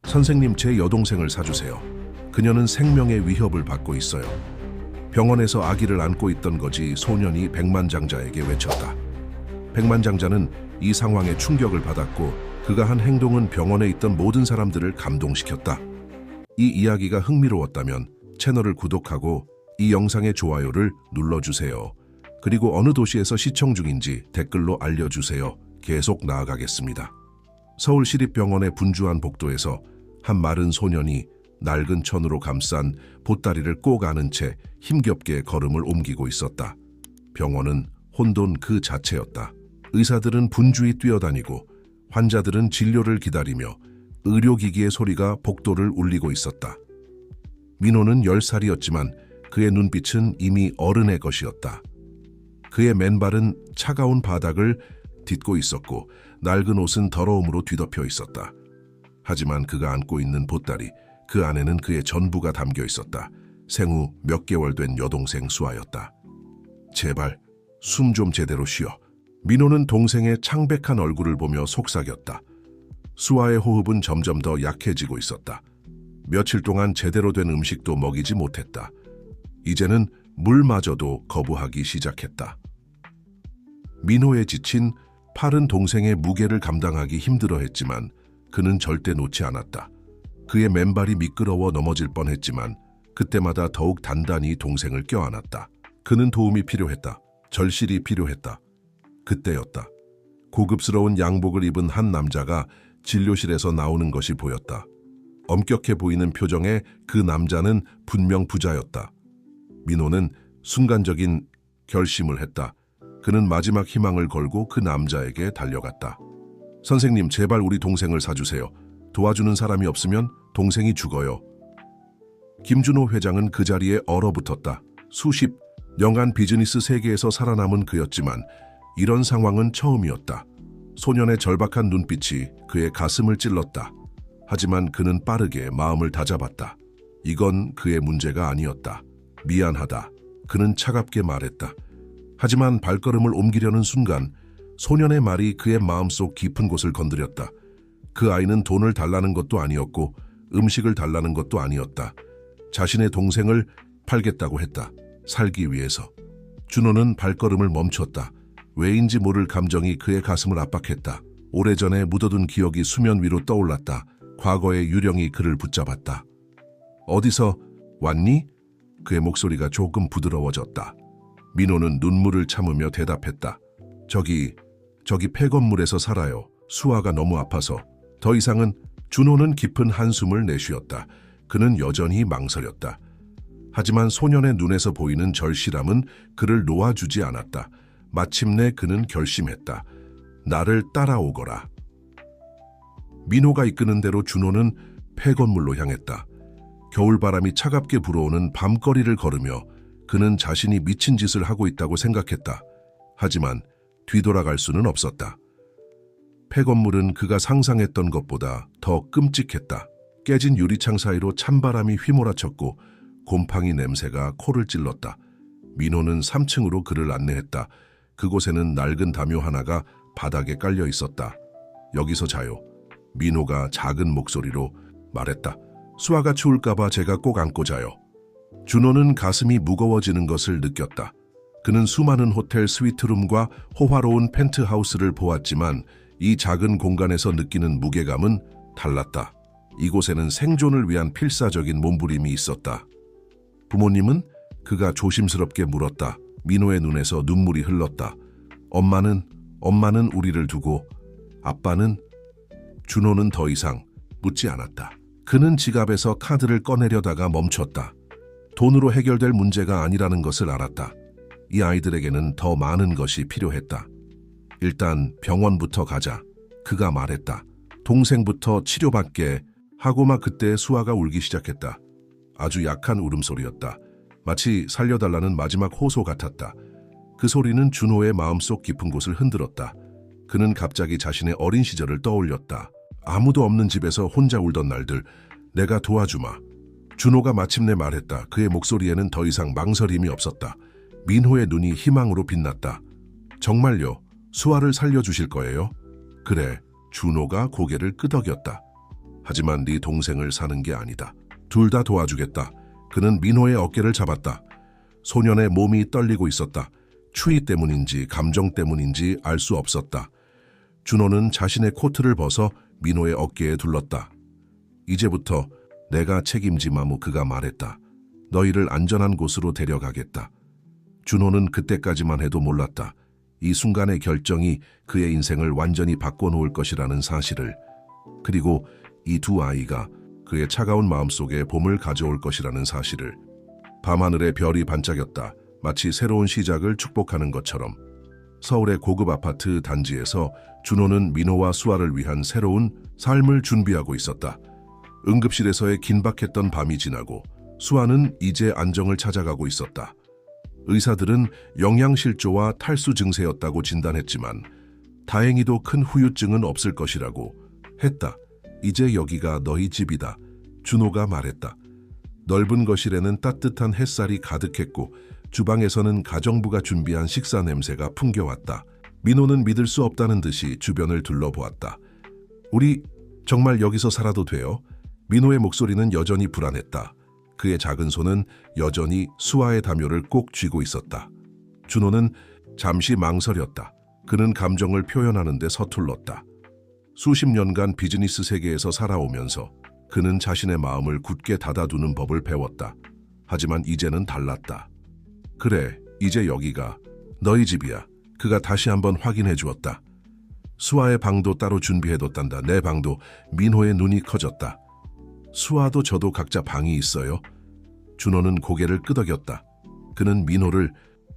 선생님, 제 여동생을 사주세요. 그녀는 생명의 위협을 받고 있어요. 병원에서 아기를 안고 있던 거지. 소년이 백만장자에게 외쳤다. 백만장자는 이 상황에 충격을 받았고 그가 한 행동은 병원에 있던 모든 사람들을 감동시켰다. 이 이야기가 흥미로웠다면 채널을 구독하고 이 영상의 좋아요를 눌러주세요. 그리고 어느 도시에서 시청 중인지 댓글로 알려주세요. 계속 나아가겠습니다. 서울시립병원의 분주한 복도에서 한 마른 소년이 낡은 천으로 감싼 보따리를 꼭 안은 채 힘겹게 걸음을 옮기고 있었다. 병원은 혼돈 그 자체였다. 의사들은 분주히 뛰어다니고 환자들은 진료를 기다리며 의료기기의 소리가 복도를 울리고 있었다. 민호는 10살이었지만 그의 눈빛은 이미 어른의 것이었다. 그의 맨발은 차가운 바닥을 딛고 있었고 낡은 옷은 더러움으로 뒤덮여 있었다. 하지만 그가 안고 있는 보따리, 그 안에는 그의 전부가 담겨 있었다. 생후 몇 개월 된 여동생 수아였다. 제발 숨 좀 제대로 쉬어. 민호는 동생의 창백한 얼굴을 보며 속삭였다. 수아의 호흡은 점점 더 약해지고 있었다. 며칠 동안 제대로 된 음식도 먹이지 못했다. 이제는 물마저도 거부하기 시작했다. 민호에 지친 팔은 동생의 무게를 감당하기 힘들어했지만 그는 절대 놓지 않았다. 그의 맨발이 미끄러워 넘어질 뻔했지만 그때마다 더욱 단단히 동생을 껴안았다. 그는 도움이 필요했다. 절실히 필요했다. 그때였다. 고급스러운 양복을 입은 한 남자가 진료실에서 나오는 것이 보였다. 엄격해 보이는 표정의 그 남자는 분명 부자였다. 민호는 순간적인 결심을 했다. 그는 마지막 희망을 걸고 그 남자에게 달려갔다. 선생님, 제발 우리 동생을 사주세요. 도와주는 사람이 없으면 동생이 죽어요. 김준호 회장은 그 자리에 얼어붙었다. 수십 년간 비즈니스 세계에서 살아남은 그였지만 이런 상황은 처음이었다. 소년의 절박한 눈빛이 그의 가슴을 찔렀다. 하지만 그는 빠르게 마음을 다잡았다. 이건 그의 문제가 아니었다. 미안하다. 그는 차갑게 말했다. 하지만 발걸음을 옮기려는 순간 소년의 말이 그의 마음속 깊은 곳을 건드렸다. 그 아이는 돈을 달라는 것도 아니었고 음식을 달라는 것도 아니었다. 자신의 동생을 팔겠다고 했다. 살기 위해서. 준호는 발걸음을 멈췄다. 왜인지 모를 감정이 그의 가슴을 압박했다. 오래전에 묻어둔 기억이 수면 위로 떠올랐다. 과거의 유령이 그를 붙잡았다. 어디서 왔니? 그의 목소리가 조금 부드러워졌다. 민호는 눈물을 참으며 대답했다. 저기 폐건물에서 살아요. 수아가 너무 아파서. 더 이상은. 준호는 깊은 한숨을 내쉬었다. 그는 여전히 망설였다. 하지만 소년의 눈에서 보이는 절실함은 그를 놓아주지 않았다. 마침내 그는 결심했다. 나를 따라오거라. 민호가 이끄는 대로 준호는 폐건물로 향했다. 겨울바람이 차갑게 불어오는 밤거리를 걸으며 그는 자신이 미친 짓을 하고 있다고 생각했다. 하지만 뒤돌아갈 수는 없었다. 폐건물은 그가 상상했던 것보다 더 끔찍했다. 깨진 유리창 사이로 찬바람이 휘몰아쳤고 곰팡이 냄새가 코를 찔렀다. 민호는 3층으로 그를 안내했다. 그곳에는 낡은 담요 하나가 바닥에 깔려 있었다. 여기서 자요. 민호가 작은 목소리로 말했다. 수아가 추울까봐 제가 꼭 안고 자요. 준호는 가슴이 무거워지는 것을 느꼈다. 그는 수많은 호텔 스위트룸과 호화로운 펜트하우스를 보았지만 이 작은 공간에서 느끼는 무게감은 달랐다. 이곳에는 생존을 위한 필사적인 몸부림이 있었다. 부모님은? 그가 조심스럽게 물었다. 민호의 눈에서 눈물이 흘렀다. 엄마는 우리를 두고, 아빠는? 준호는 더 이상 묻지 않았다. 그는 지갑에서 카드를 꺼내려다가 멈췄다. 돈으로 해결될 문제가 아니라는 것을 알았다. 이 아이들에게는 더 많은 것이 필요했다. 일단 병원부터 가자. 그가 말했다. 동생부터 치료받게 하고 막 그때 수아가 울기 시작했다. 아주 약한 울음소리였다. 마치 살려달라는 마지막 호소 같았다. 그 소리는 준호의 마음속 깊은 곳을 흔들었다. 그는 갑자기 자신의 어린 시절을 떠올렸다. 아무도 없는 집에서 혼자 울던 날들, 내가 도와주마. 준호가 마침내 말했다. 그의 목소리에는 더 이상 망설임이 없었다. 민호의 눈이 희망으로 빛났다. 정말요? 수아를 살려주실 거예요? 그래. 준호가 고개를 끄덕였다. 하지만 네 동생을 사는 게 아니다. 둘 다 도와주겠다. 그는 민호의 어깨를 잡았다. 소년의 몸이 떨리고 있었다. 추위 때문인지 감정 때문인지 알 수 없었다. 준호는 자신의 코트를 벗어 민호의 어깨에 둘렀다. 이제부터 내가 책임지마무. 그가 말했다. 너희를 안전한 곳으로 데려가겠다. 준호는 그때까지만 해도 몰랐다. 이 순간의 결정이 그의 인생을 완전히 바꿔놓을 것이라는 사실을, 그리고 이 두 아이가 그의 차가운 마음속에 봄을 가져올 것이라는 사실을. 밤하늘에 별이 반짝였다. 마치 새로운 시작을 축복하는 것처럼. 서울의 고급 아파트 단지에서 준호는 민호와 수아를 위한 새로운 삶을 준비하고 있었다. 응급실에서의 긴박했던 밤이 지나고 수아는 이제 안정을 찾아가고 있었다. 의사들은 영양실조와 탈수 증세였다고 진단했지만 다행히도 큰 후유증은 없을 것이라고 했다. 이제 여기가 너희 집이다. 준호가 말했다. 넓은 거실에는 따뜻한 햇살이 가득했고 주방에서는 가정부가 준비한 식사 냄새가 풍겨왔다. 민호는 믿을 수 없다는 듯이 주변을 둘러보았다. 우리 정말 여기서 살아도 돼요? 민호의 목소리는 여전히 불안했다. 그의 작은 손은 여전히 수아의 담요를 꼭 쥐고 있었다. 준호는 잠시 망설였다. 그는 감정을 표현하는 데 서툴렀다. 수십 년간 비즈니스 세계에서 살아오면서 그는 자신의 마음을 굳게 닫아두는 법을 배웠다. 하지만 이제는 달랐다. 그래, 이제 여기가 너희 집이야. 그가 다시 한번 확인해 주었다. 수아의 방도 따로 준비해뒀단다. 내 방도. 민호의 눈이 커졌다. 수아도 저도 각자 방이 있어요. 준호는 고개를 끄덕였다. 그는 민호를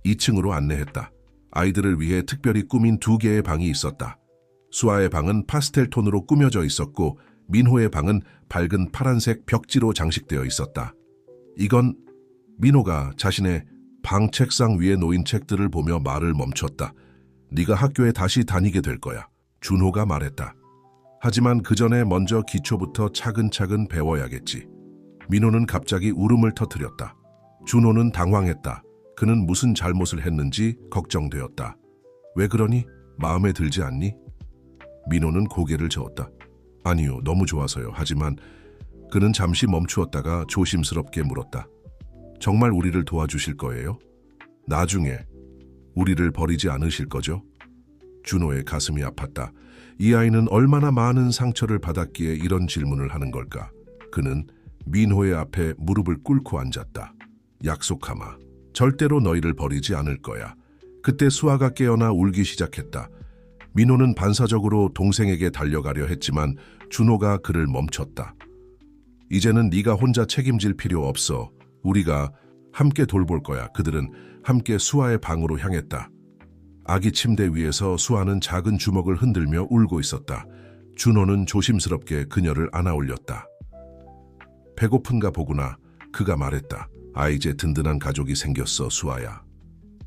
2층으로 안내했다. 아이들을 위해 특별히 꾸민 2개의 방이 있었다. 수아의 방은 파스텔 톤으로 꾸며져 있었고 민호의 방은 밝은 파란색 벽지로 장식되어 있었다. 이건 민호가 자신의 방 책상 위에 놓인 책들을 보며 말을 멈췄다. 네가 학교에 다시 다니게 될 거야. 준호가 말했다. 하지만 그 전에 먼저 기초부터 차근차근 배워야겠지. 민호는 갑자기 울음을 터뜨렸다. 준호는 당황했다. 그는 무슨 잘못을 했는지 걱정되었다. 왜 그러니? 마음에 들지 않니? 민호는 고개를 저었다. 아니요, 너무 좋아서요. 하지만 그는 잠시 멈추었다가 조심스럽게 물었다. 정말 우리를 도와주실 거예요? 나중에 우리를 버리지 않으실 거죠? 준호의 가슴이 아팠다. 이 아이는 얼마나 많은 상처를 받았기에 이런 질문을 하는 걸까? 그는 민호의 앞에 무릎을 꿇고 앉았다. 약속하마. 절대로 너희를 버리지 않을 거야. 그때 수아가 깨어나 울기 시작했다. 민호는 반사적으로 동생에게 달려가려 했지만 준호가 그를 멈췄다. 이제는 네가 혼자 책임질 필요 없어. 우리가 함께 돌볼 거야. 그들은 함께 수아의 방으로 향했다. 아기 침대 위에서 수아는 작은 주먹을 흔들며 울고 있었다. 준호는 조심스럽게 그녀를 안아 올렸다. 배고픈가 보구나. 그가 말했다. 이제 든든한 가족이 생겼어, 수아야.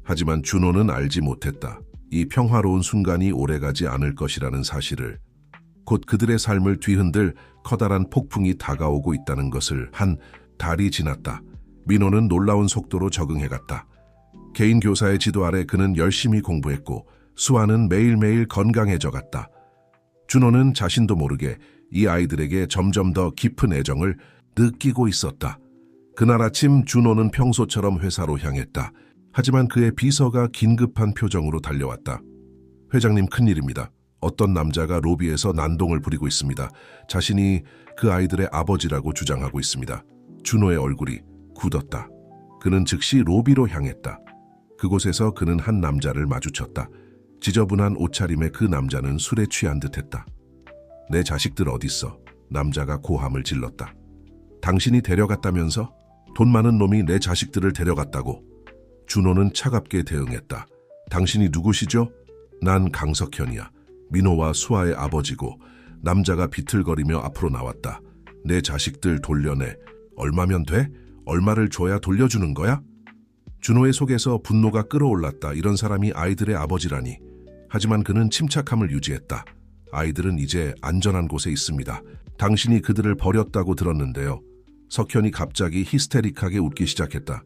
하지만 준호는 알지 못했다. 이 평화로운 순간이 오래가지 않을 것이라는 사실을. 곧 그들의 삶을 뒤흔들 커다란 폭풍이 다가오고 있다는 것을. 한 달이 지났다. 민호는 놀라운 속도로 적응해갔다. 개인 교사의 지도 아래 그는 열심히 공부했고 수아는 매일매일 건강해져갔다. 준호는 자신도 모르게 이 아이들에게 점점 더 깊은 애정을 느끼고 있었다. 그날 아침 준호는 평소처럼 회사로 향했다. 하지만 그의 비서가 긴급한 표정으로 달려왔다. 회장님, 큰일입니다. 어떤 남자가 로비에서 난동을 부리고 있습니다. 자신이 그 아이들의 아버지라고 주장하고 있습니다. 준호의 얼굴이 굳었다. 그는 즉시 로비로 향했다. 그곳에서 그는 한 남자를 마주쳤다. 지저분한 옷차림의 그 남자는 술에 취한 듯했다. 내 자식들 어딨어? 남자가 고함을 질렀다. 당신이 데려갔다면서? 돈 많은 놈이 내 자식들을 데려갔다고. 준호는 차갑게 대응했다. 당신이 누구시죠? 난 강석현이야. 민호와 수아의 아버지고. 남자가 비틀거리며 앞으로 나왔다. 내 자식들 돌려내. 얼마면 돼? 얼마를 줘야 돌려주는 거야? 준호의 속에서 분노가 끓어올랐다. 이런 사람이 아이들의 아버지라니. 하지만 그는 침착함을 유지했다. 아이들은 이제 안전한 곳에 있습니다. 당신이 그들을 버렸다고 들었는데요. 석현이 갑자기 히스테릭하게 웃기 시작했다.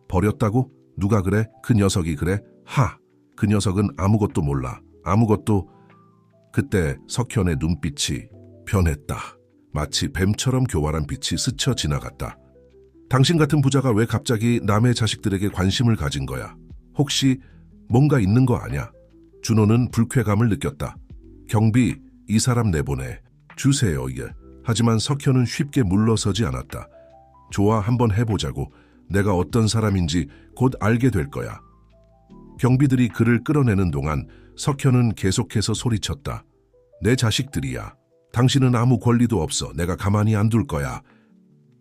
버렸다고? 누가 그래? 그 녀석이 그래? 그 녀석은 아무것도 몰라. 아무것도. 그때 석현의 눈빛이 변했다. 마치 뱀처럼 교활한 빛이 스쳐 지나갔다. 당신 같은 부자가 왜 갑자기 남의 자식들에게 관심을 가진 거야? 혹시 뭔가 있는 거 아냐? 준호는 불쾌감을 느꼈다. 경비, 이 사람 내보내. 주세요, 예. 하지만 석현은 쉽게 물러서지 않았다. 좋아, 한번 해보자고. 내가 어떤 사람인지 곧 알게 될 거야. 경비들이 그를 끌어내는 동안 석현은 계속해서 소리쳤다. 내 자식들이야. 당신은 아무 권리도 없어. 내가 가만히 안 둘 거야.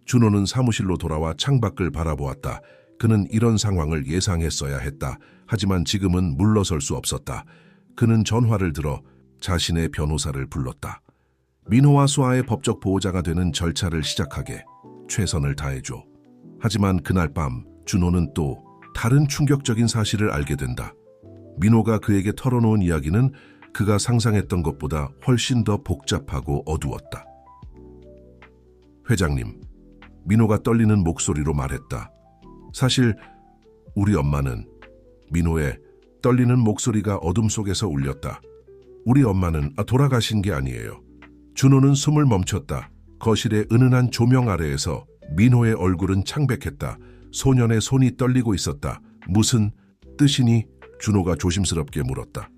준호는 사무실로 돌아와 창밖을 바라보았다. 그는 이런 상황을 예상했어야 했다. 하지만 지금은 물러설 수 없었다. 그는 전화를 들어 자신의 변호사를 불렀다. 민호와 수아의 법적 보호자가 되는 절차를 시작하게 최선을 다해줘. 하지만 그날 밤 준호는 또 다른 충격적인 사실을 알게 된다. 민호가 그에게 털어놓은 이야기는 그가 상상했던 것보다 훨씬 더 복잡하고 어두웠다. 회장님, 민호가 떨리는 목소리로 말했다. 사실 우리 엄마는... 민호의 떨리는 목소리가 어둠 속에서 울렸다. 우리 엄마는 돌아가신 게 아니에요. 준호는 숨을 멈췄다. 거실의 은은한 조명 아래에서 민호의 얼굴은 창백했다. 소년의 손이 떨리고 있었다. 무슨 뜻이니? 준호가 조심스럽게 물었다.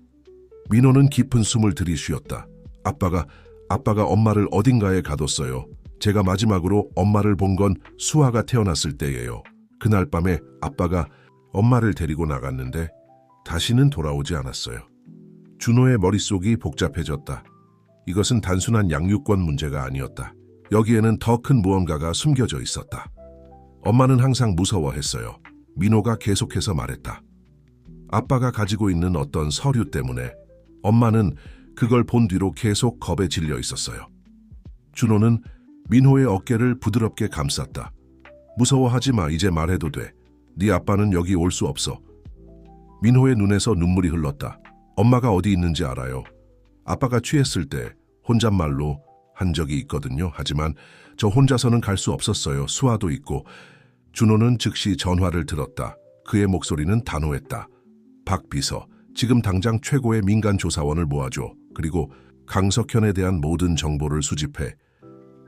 민호는 깊은 숨을 들이쉬었다. 아빠가 엄마를 어딘가에 가뒀어요. 제가 마지막으로 엄마를 본 건 수아가 태어났을 때예요. 그날 밤에 아빠가 엄마를 데리고 나갔는데 다시는 돌아오지 않았어요. 준호의 머릿속이 복잡해졌다. 이것은 단순한 양육권 문제가 아니었다. 여기에는 더 큰 무언가가 숨겨져 있었다. 엄마는 항상 무서워했어요. 민호가 계속해서 말했다. 아빠가 가지고 있는 어떤 서류 때문에 엄마는 그걸 본 뒤로 계속 겁에 질려 있었어요. 준호는 민호의 어깨를 부드럽게 감쌌다. 무서워하지 마. 이제 말해도 돼. 네 아빠는 여기 올 수 없어. 민호의 눈에서 눈물이 흘렀다. 엄마가 어디 있는지 알아요. 아빠가 취했을 때 혼잣말로 한 적이 있거든요. 하지만 저 혼자서는 갈 수 없었어요. 수아도 있고. 준호는 즉시 전화를 들었다. 그의 목소리는 단호했다. 박 비서, 지금 당장 최고의 민간조사원을 모아줘. 그리고 강석현에 대한 모든 정보를 수집해.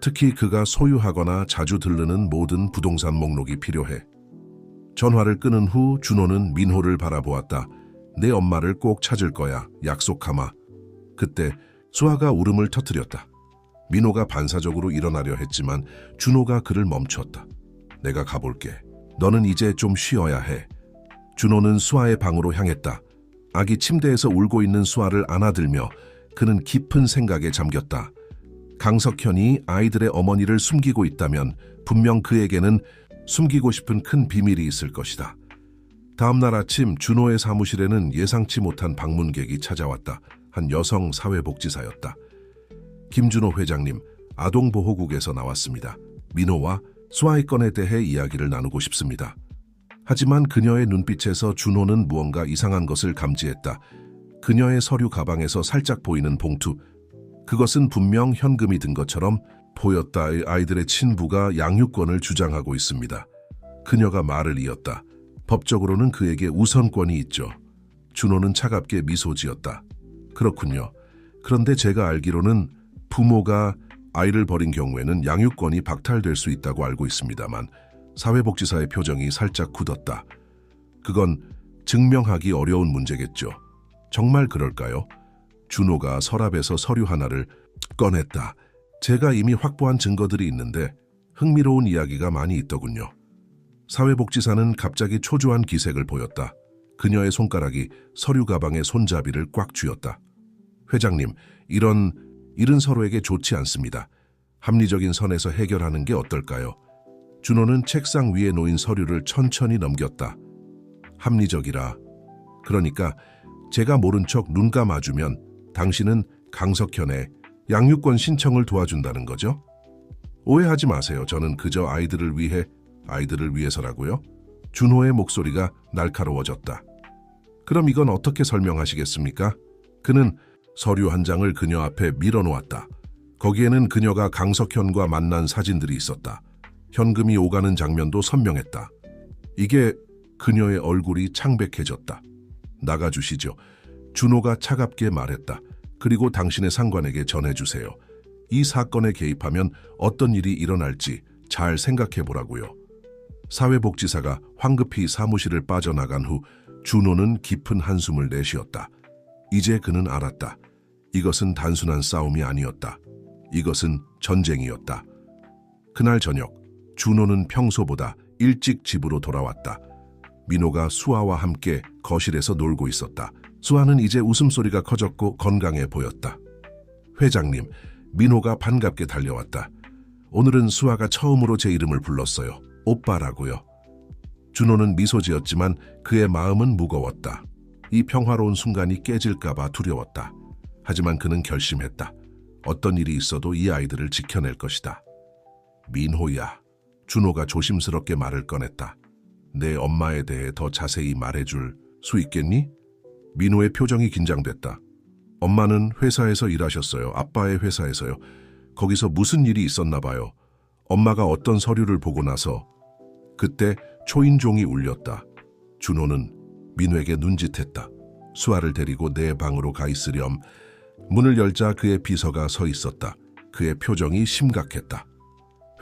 특히 그가 소유하거나 자주 들르는 모든 부동산 목록이 필요해. 전화를 끊은 후 준호는 민호를 바라보았다. 내 엄마를 꼭 찾을 거야. 약속하마. 그때 수아가 울음을 터뜨렸다. 민호가 반사적으로 일어나려 했지만 준호가 그를 멈췄다. 내가 가볼게. 너는 이제 좀 쉬어야 해. 준호는 수아의 방으로 향했다. 아기 침대에서 울고 있는 수아를 안아들며 그는 깊은 생각에 잠겼다. 강석현이 아이들의 어머니를 숨기고 있다면 분명 그에게는 숨기고 싶은 큰 비밀이 있을 것이다. 다음 날 아침 준호의 사무실에는 예상치 못한 방문객이 찾아왔다. 한 여성 사회복지사였다. 김준호 회장님, 아동보호국에서 나왔습니다. 민호와 수아의 건에 대해 이야기를 나누고 싶습니다. 하지만 그녀의 눈빛에서 준호는 무언가 이상한 것을 감지했다. 그녀의 서류 가방에서 살짝 보이는 봉투. 그것은 분명 현금이 든 것처럼 보였다. 아이들의 친부가 양육권을 주장하고 있습니다. 그녀가 말을 이었다. 법적으로는 그에게 우선권이 있죠. 준호는 차갑게 미소 지었다. 그렇군요. 그런데 제가 알기로는 부모가 아이를 버린 경우에는 양육권이 박탈될 수 있다고 알고 있습니다만 사회복지사의 표정이 살짝 굳었다. 그건 증명하기 어려운 문제겠죠. 정말 그럴까요? 준호가 서랍에서 서류 하나를 꺼냈다. 제가 이미 확보한 증거들이 있는데 흥미로운 이야기가 많이 있더군요. 사회복지사는 갑자기 초조한 기색을 보였다. 그녀의 손가락이 서류 가방의 손잡이를 꽉 쥐었다. 회장님, 이런 일은 서로에게 좋지 않습니다. 합리적인 선에서 해결하는 게 어떨까요? 준호는 책상 위에 놓인 서류를 천천히 넘겼다. 합리적이라. 그러니까 제가 모른 척 눈 감아주면 당신은 강석현의 양육권 신청을 도와준다는 거죠? 오해하지 마세요. 저는 그저 아이들을 위해서라고요? 준호의 목소리가 날카로워졌다. 그럼 이건 어떻게 설명하시겠습니까? 그는 서류 한 장을 그녀 앞에 밀어놓았다. 거기에는 그녀가 강석현과 만난 사진들이 있었다. 현금이 오가는 장면도 선명했다. 이게 그녀의 얼굴이 창백해졌다. 나가주시죠. 준호가 차갑게 말했다. 그리고 당신의 상관에게 전해주세요. 이 사건에 개입하면 어떤 일이 일어날지 잘 생각해 보라고요. 사회복지사가 황급히 사무실을 빠져나간 후 준호는 깊은 한숨을 내쉬었다. 이제 그는 알았다. 이것은 단순한 싸움이 아니었다. 이것은 전쟁이었다. 그날 저녁, 준호는 평소보다 일찍 집으로 돌아왔다. 민호가 수아와 함께 거실에서 놀고 있었다. 수아는 이제 웃음소리가 커졌고 건강해 보였다. 회장님, 민호가 반갑게 달려왔다. 오늘은 수아가 처음으로 제 이름을 불렀어요. 오빠라고요. 준호는 미소 지었지만 그의 마음은 무거웠다. 이 평화로운 순간이 깨질까봐 두려웠다. 하지만 그는 결심했다. 어떤 일이 있어도 이 아이들을 지켜낼 것이다. 민호야. 준호가 조심스럽게 말을 꺼냈다. 내 엄마에 대해 더 자세히 말해줄 수 있겠니? 민호의 표정이 긴장됐다. 엄마는 회사에서 일하셨어요. 아빠의 회사에서요. 거기서 무슨 일이 있었나 봐요. 엄마가 어떤 서류를 보고 나서 그때 초인종이 울렸다. 준호는 민호에게 눈짓했다. 수아를 데리고 내 방으로 가 있으렴. 문을 열자 그의 비서가 서 있었다. 그의 표정이 심각했다.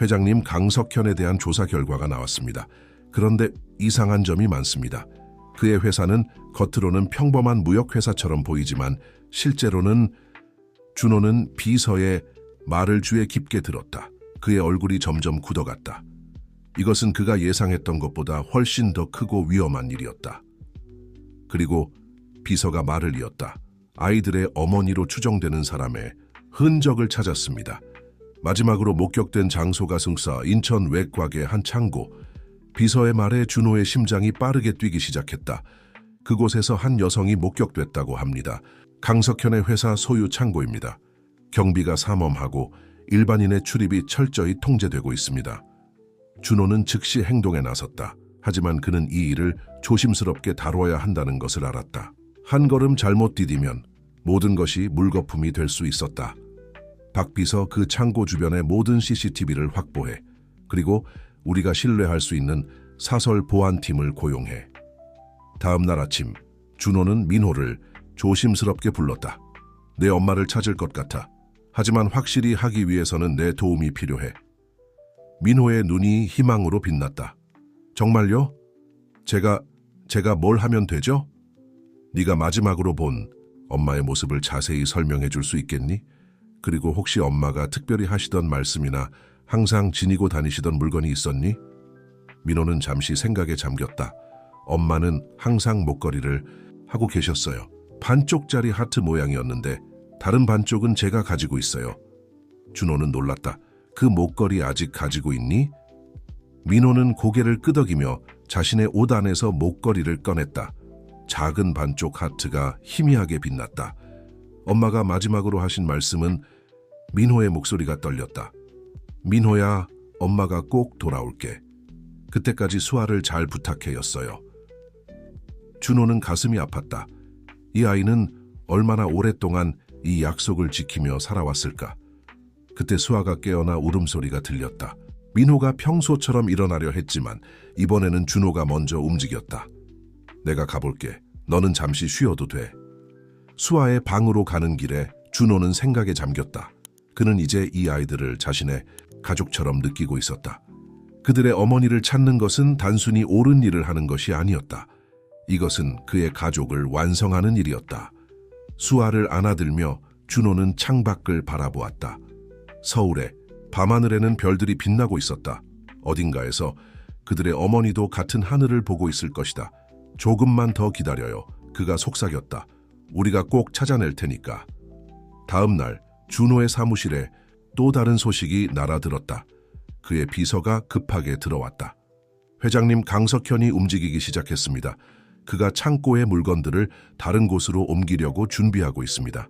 회장님, 강석현에 대한 조사 결과가 나왔습니다. 그런데 이상한 점이 많습니다. 그의 회사는 겉으로는 평범한 무역회사처럼 보이지만 실제로는 준호는 비서의 말을 귀에 깊게 들었다. 그의 얼굴이 점점 굳어갔다. 이것은 그가 예상했던 것보다 훨씬 더 크고 위험한 일이었다. 그리고 비서가 말을 이었다. 아이들의 어머니로 추정되는 사람의 흔적을 찾았습니다. 마지막으로 목격된 장소가 승사 인천 외곽의 한 창고. 비서의 말에 준호의 심장이 빠르게 뛰기 시작했다. 그곳에서 한 여성이 목격됐다고 합니다. 강석현의 회사 소유 창고입니다. 경비가 삼엄하고 일반인의 출입이 철저히 통제되고 있습니다. 준호는 즉시 행동에 나섰다. 하지만 그는 이 일을 조심스럽게 다뤄야 한다는 것을 알았다. 한 걸음 잘못 디디면 모든 것이 물거품이 될 수 있었다. 박 비서, 그 창고 주변의 모든 CCTV를 확보해. 그리고 우리가 신뢰할 수 있는 사설 보안팀을 고용해. 다음 날 아침, 준호는 민호를 조심스럽게 불렀다. 내 엄마를 찾을 것 같아. 하지만 확실히 하기 위해서는 내 도움이 필요해. 민호의 눈이 희망으로 빛났다. 정말요? 제가 뭘 하면 되죠? 네가 마지막으로 본 엄마의 모습을 자세히 설명해 줄 수 있겠니? 그리고 혹시 엄마가 특별히 하시던 말씀이나 항상 지니고 다니시던 물건이 있었니? 민호는 잠시 생각에 잠겼다. 엄마는 항상 목걸이를 하고 계셨어요. 반쪽짜리 하트 모양이었는데 다른 반쪽은 제가 가지고 있어요. 준호는 놀랐다. 그 목걸이 아직 가지고 있니? 민호는 고개를 끄덕이며 자신의 옷 안에서 목걸이를 꺼냈다. 작은 반쪽 하트가 희미하게 빛났다. 엄마가 마지막으로 하신 말씀은. 민호의 목소리가 떨렸다. 민호야, 엄마가 꼭 돌아올게. 그때까지 수아를 잘 부탁해였어요. 준호는 가슴이 아팠다. 이 아이는 얼마나 오랫동안 이 약속을 지키며 살아왔을까. 그때 수아가 깨어나 울음소리가 들렸다. 민호가 평소처럼 일어나려 했지만 이번에는 준호가 먼저 움직였다. 내가 가볼게. 너는 잠시 쉬어도 돼. 수아의 방으로 가는 길에 준호는 생각에 잠겼다. 그는 이제 이 아이들을 자신의 가족처럼 느끼고 있었다. 그들의 어머니를 찾는 것은 단순히 옳은 일을 하는 것이 아니었다. 이것은 그의 가족을 완성하는 일이었다. 수아를 안아들며 준호는 창밖을 바라보았다. 서울의 밤하늘에는 별들이 빛나고 있었다. 어딘가에서 그들의 어머니도 같은 하늘을 보고 있을 것이다. 조금만 더 기다려요. 그가 속삭였다. 우리가 꼭 찾아낼 테니까. 다음 날 준호의 사무실에 또 다른 소식이 날아들었다. 그의 비서가 급하게 들어왔다. 회장님, 강석현이 움직이기 시작했습니다. 그가 창고의 물건들을 다른 곳으로 옮기려고 준비하고 있습니다.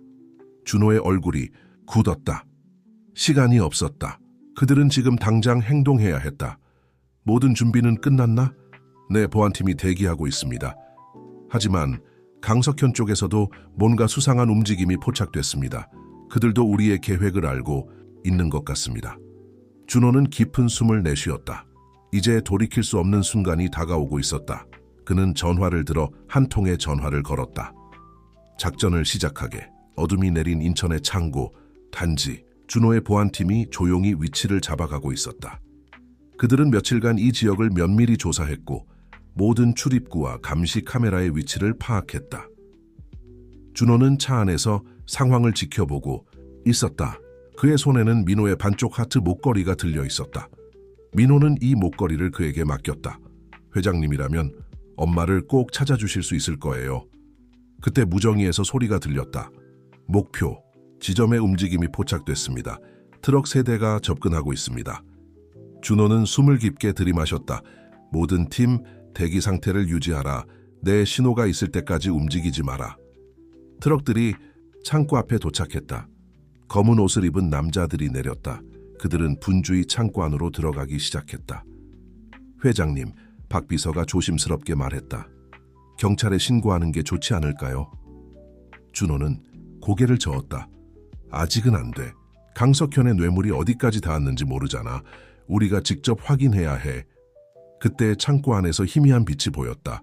준호의 얼굴이 굳었다. 시간이 없었다. 그들은 지금 당장 행동해야 했다. 모든 준비는 끝났나? 네, 보안팀이 대기하고 있습니다. 하지만 강석현 쪽에서도 뭔가 수상한 움직임이 포착됐습니다. 그들도 우리의 계획을 알고 있는 것 같습니다. 준호는 깊은 숨을 내쉬었다. 이제 돌이킬 수 없는 순간이 다가오고 있었다. 그는 전화를 들어 한 통의 전화를 걸었다. 작전을 시작하게. 어둠이 내린 인천의 창고, 단지, 준호의 보안팀이 조용히 위치를 잡아가고 있었다. 그들은 며칠간 이 지역을 면밀히 조사했고 모든 출입구와 감시 카메라의 위치를 파악했다. 준호는 차 안에서 상황을 지켜보고 있었다. 그의 손에는 민호의 반쪽 하트 목걸이가 들려 있었다. 민호는 이 목걸이를 그에게 맡겼다. 회장님이라면 엄마를 꼭 찾아주실 수 있을 거예요. 그때 무정이에서 소리가 들렸다. 목표, 지점의 움직임이 포착됐습니다. 트럭 3대가 접근하고 있습니다. 준호는 숨을 깊게 들이마셨다. 모든 팀 대기 상태를 유지하라. 내 신호가 있을 때까지 움직이지 마라. 트럭들이 창고 앞에 도착했다. 검은 옷을 입은 남자들이 내렸다. 그들은 분주히 창고 안으로 들어가기 시작했다. 회장님, 박 비서가 조심스럽게 말했다. 경찰에 신고하는 게 좋지 않을까요? 준호는 고개를 저었다. 아직은 안 돼. 강석현의 뇌물이 어디까지 닿았는지 모르잖아. 우리가 직접 확인해야 해. 그때 창고 안에서 희미한 빛이 보였다.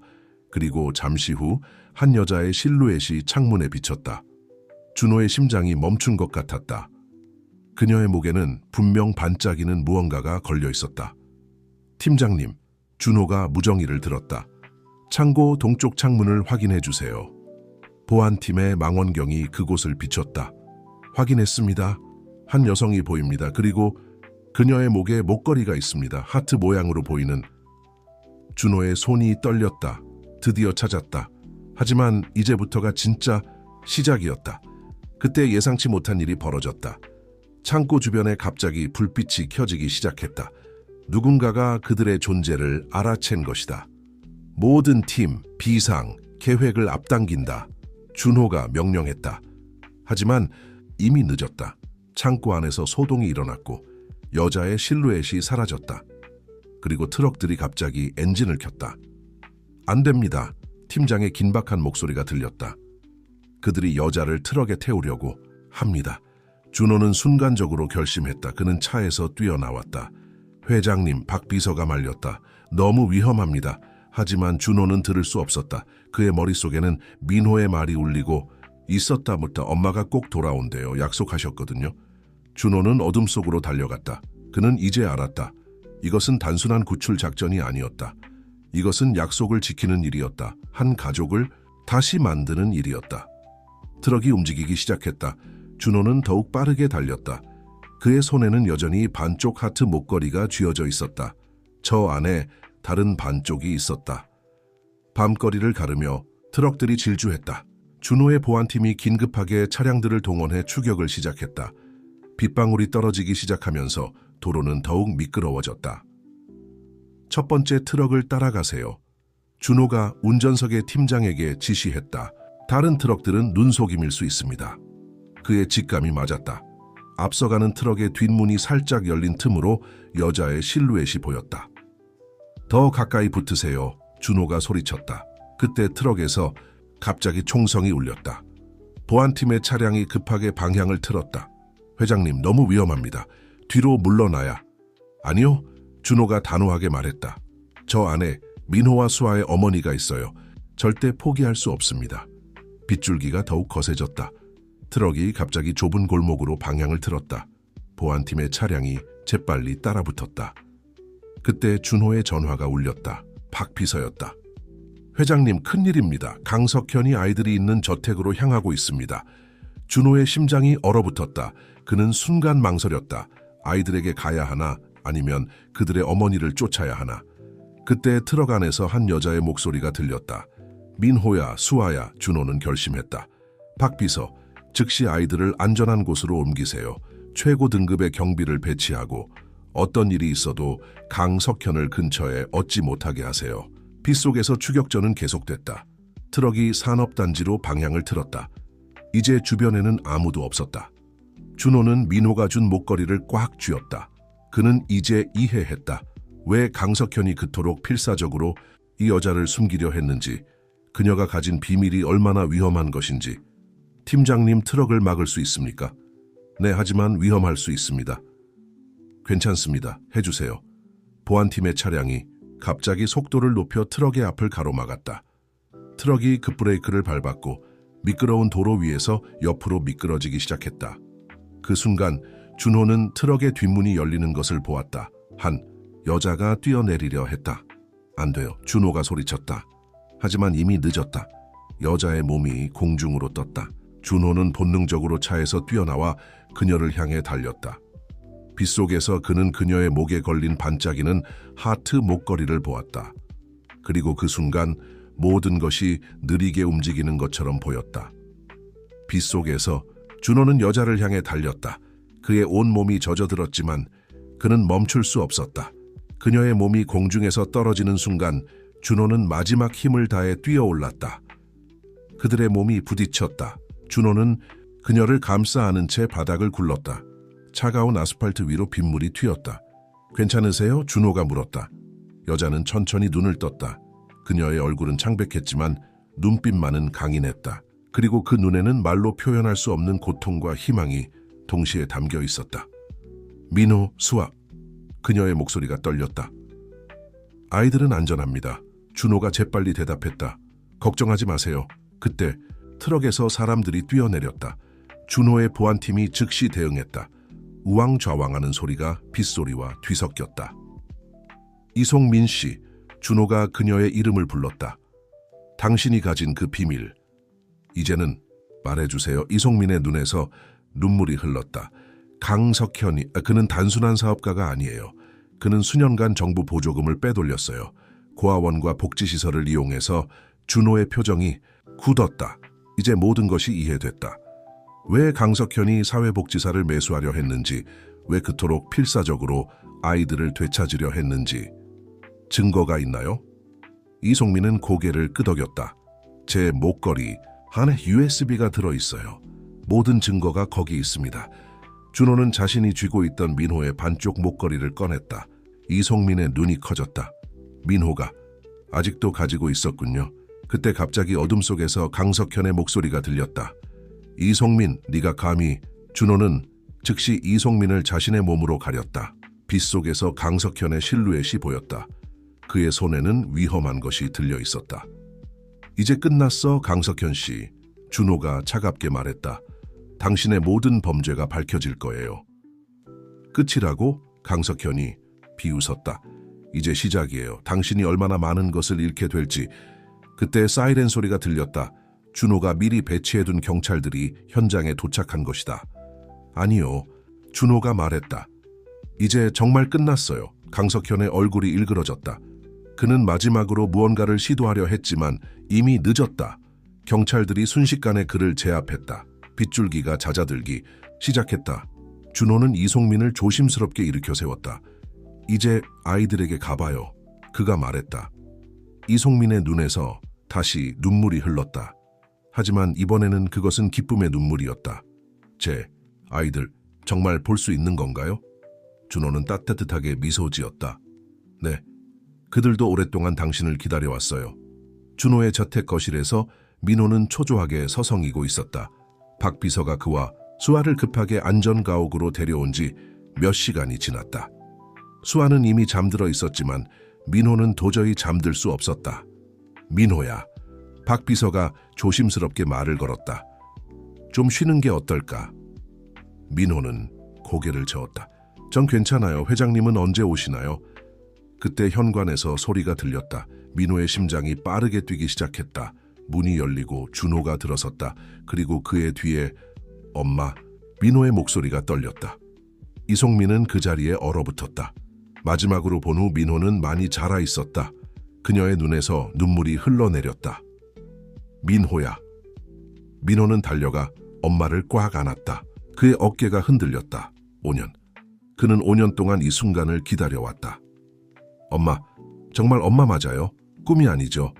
그리고 잠시 후 한 여자의 실루엣이 창문에 비쳤다. 준호의 심장이 멈춘 것 같았다. 그녀의 목에는 분명 반짝이는 무언가가 걸려 있었다. 팀장님, 준호가 무정이를 들었다. 창고 동쪽 창문을 확인해 주세요. 보안팀의 망원경이 그곳을 비췄다. 확인했습니다. 한 여성이 보입니다. 그리고 그녀의 목에 목걸이가 있습니다. 하트 모양으로 보이는. 준호의 손이 떨렸다. 드디어 찾았다. 하지만 이제부터가 진짜 시작이었다. 그때 예상치 못한 일이 벌어졌다. 창고 주변에 갑자기 불빛이 켜지기 시작했다. 누군가가 그들의 존재를 알아챈 것이다. 모든 팀, 비상, 계획을 앞당긴다. 준호가 명령했다. 하지만 이미 늦었다. 창고 안에서 소동이 일어났고 여자의 실루엣이 사라졌다. 그리고 트럭들이 갑자기 엔진을 켰다. 안 됩니다. 팀장의 긴박한 목소리가 들렸다. 그들이 여자를 트럭에 태우려고 합니다. 준호는 순간적으로 결심했다. 그는 차에서 뛰어나왔다. 회장님, 박 비서가 말렸다. 너무 위험합니다. 하지만 준호는 들을 수 없었다. 그의 머릿속에는 민호의 말이 울리고 있었다부터 엄마가 꼭 돌아온대요. 약속하셨거든요. 준호는 어둠 속으로 달려갔다. 그는 이제 알았다. 이것은 단순한 구출 작전이 아니었다. 이것은 약속을 지키는 일이었다. 한 가족을 다시 만드는 일이었다. 트럭이 움직이기 시작했다. 준호는 더욱 빠르게 달렸다. 그의 손에는 여전히 반쪽 하트 목걸이가 쥐어져 있었다. 저 안에 다른 반쪽이 있었다. 밤거리를 가르며 트럭들이 질주했다. 준호의 보안팀이 긴급하게 차량들을 동원해 추격을 시작했다. 빗방울이 떨어지기 시작하면서 도로는 더욱 미끄러워졌다. 첫 번째 트럭을 따라가세요. 준호가 운전석의 팀장에게 지시했다. 다른 트럭들은 눈속임일 수 있습니다. 그의 직감이 맞았다. 앞서가는 트럭의 뒷문이 살짝 열린 틈으로 여자의 실루엣이 보였다. 더 가까이 붙으세요. 준호가 소리쳤다. 그때 트럭에서 갑자기 총성이 울렸다. 보안팀의 차량이 급하게 방향을 틀었다. 회장님, 너무 위험합니다. 뒤로 물러나야. 아니요, 준호가 단호하게 말했다. 저 안에 민호와 수아의 어머니가 있어요. 절대 포기할 수 없습니다. 빗줄기가 더욱 거세졌다. 트럭이 갑자기 좁은 골목으로 방향을 틀었다. 보안팀의 차량이 재빨리 따라붙었다. 그때 준호의 전화가 울렸다. 박 비서였다. 회장님, 큰일입니다. 강석현이 아이들이 있는 저택으로 향하고 있습니다. 준호의 심장이 얼어붙었다. 그는 순간 망설였다. 아이들에게 가야 하나, 아니면 그들의 어머니를 쫓아야 하나. 그때 트럭 안에서 한 여자의 목소리가 들렸다. 민호야, 수아야. 준호는 결심했다. 박 비서, 즉시 아이들을 안전한 곳으로 옮기세요. 최고 등급의 경비를 배치하고 어떤 일이 있어도 강석현을 근처에 얻지 못하게 하세요. 빗속에서 추격전은 계속됐다. 트럭이 산업단지로 방향을 틀었다. 이제 주변에는 아무도 없었다. 준호는 민호가 준 목걸이를 꽉 쥐었다. 그는 이제 이해했다. 왜 강석현이 그토록 필사적으로 이 여자를 숨기려 했는지, 그녀가 가진 비밀이 얼마나 위험한 것인지. 팀장님, 트럭을 막을 수 있습니까? 네, 하지만 위험할 수 있습니다. 괜찮습니다. 해주세요. 보안팀의 차량이 갑자기 속도를 높여 트럭의 앞을 가로막았다. 트럭이 급브레이크를 밟았고 미끄러운 도로 위에서 옆으로 미끄러지기 시작했다. 그 순간 준호는 트럭의 뒷문이 열리는 것을 보았다. 한 여자가 뛰어내리려 했다. 안 돼요. 준호가 소리쳤다. 하지만 이미 늦었다. 여자의 몸이 공중으로 떴다. 준호는 본능적으로 차에서 뛰어나와 그녀를 향해 달렸다. 빗속에서 그는 그녀의 목에 걸린 반짝이는 하트 목걸이를 보았다. 그리고 그 순간 모든 것이 느리게 움직이는 것처럼 보였다. 빗속에서 준호는 여자를 향해 달렸다. 그의 온몸이 젖어들었지만 그는 멈출 수 없었다. 그녀의 몸이 공중에서 떨어지는 순간 준호는 마지막 힘을 다해 뛰어올랐다. 그들의 몸이 부딪혔다. 준호는 그녀를 감싸 안은 채 바닥을 굴렀다. 차가운 아스팔트 위로 빗물이 튀었다. 괜찮으세요? 준호가 물었다. 여자는 천천히 눈을 떴다. 그녀의 얼굴은 창백했지만 눈빛만은 강인했다. 그리고 그 눈에는 말로 표현할 수 없는 고통과 희망이 동시에 담겨 있었다. 민호, 수아. 그녀의 목소리가 떨렸다. 아이들은 안전합니다. 준호가 재빨리 대답했다. 걱정하지 마세요. 그때 트럭에서 사람들이 뛰어내렸다. 준호의 보안팀이 즉시 대응했다. 우왕좌왕하는 소리가 빗소리와 뒤섞였다. 이송민 씨, 준호가 그녀의 이름을 불렀다. 당신이 가진 그 비밀, 이제는 말해주세요. 이송민의 눈에서 눈물이 흘렀다. 강석현이, 그는 단순한 사업가가 아니에요. 그는 수년간 정부 보조금을 빼돌렸어요. 고아원과 복지시설을 이용해서. 준호의 표정이 굳었다. 이제 모든 것이 이해됐다. 왜 강석현이 사회복지사를 매수하려 했는지, 왜 그토록 필사적으로 아이들을 되찾으려 했는지. 증거가 있나요? 이송민은 고개를 끄덕였다. 제 목걸이 안에 USB가 들어있어요. 모든 증거가 거기 있습니다. 준호는 자신이 쥐고 있던 민호의 반쪽 목걸이를 꺼냈다. 이송민의 눈이 커졌다. 민호가 아직도 가지고 있었군요. 그때 갑자기 어둠 속에서 강석현의 목소리가 들렸다. 이송민, 네가 감히. 준호는 즉시 이송민을 자신의 몸으로 가렸다. 빗속에서 강석현의 실루엣이 보였다. 그의 손에는 위험한 것이 들려 있었다. 이제 끝났어, 강석현 씨. 준호가 차갑게 말했다. 당신의 모든 범죄가 밝혀질 거예요. 끝이라고? 강석현이 비웃었다. 이제 시작이에요. 당신이 얼마나 많은 것을 잃게 될지. 그때 사이렌 소리가 들렸다. 준호가 미리 배치해둔 경찰들이 현장에 도착한 것이다. 아니요. 준호가 말했다. 이제 정말 끝났어요. 강석현의 얼굴이 일그러졌다. 그는 마지막으로 무언가를 시도하려 했지만 이미 늦었다. 경찰들이 순식간에 그를 제압했다. 빗줄기가 잦아들기 시작했다. 준호는 이송민을 조심스럽게 일으켜 세웠다. 이제 아이들에게 가봐요. 그가 말했다. 이송민의 눈에서 다시 눈물이 흘렀다. 하지만 이번에는 그것은 기쁨의 눈물이었다. 제 아이들 정말 볼 수 있는 건가요? 준호는 따뜻하게 미소 지었다. 네, 그들도 오랫동안 당신을 기다려왔어요. 준호의 저택 거실에서 민호는 초조하게 서성이고 있었다. 박 비서가 그와 수아를 급하게 안전가옥으로 데려온 지 몇 시간이 지났다. 수아는 이미 잠들어 있었지만 민호는 도저히 잠들 수 없었다. 민호야. 박 비서가 조심스럽게 말을 걸었다. 좀 쉬는 게 어떨까? 민호는 고개를 저었다. 전 괜찮아요. 회장님은 언제 오시나요? 그때 현관에서 소리가 들렸다. 민호의 심장이 빠르게 뛰기 시작했다. 문이 열리고 준호가 들어섰다. 그리고 그의 뒤에 엄마, 민호의 목소리가 떨렸다. 이송민은 그 자리에 얼어붙었다. 마지막으로 본 후 민호는 많이 자라 있었다. 그녀의 눈에서 눈물이 흘러내렸다. 민호야. 민호는 달려가 엄마를 꽉 안았다. 그의 어깨가 흔들렸다. 5년. 그는 5년 동안 이 순간을 기다려왔다. 엄마, 정말 엄마 맞아요? 꿈이 아니죠?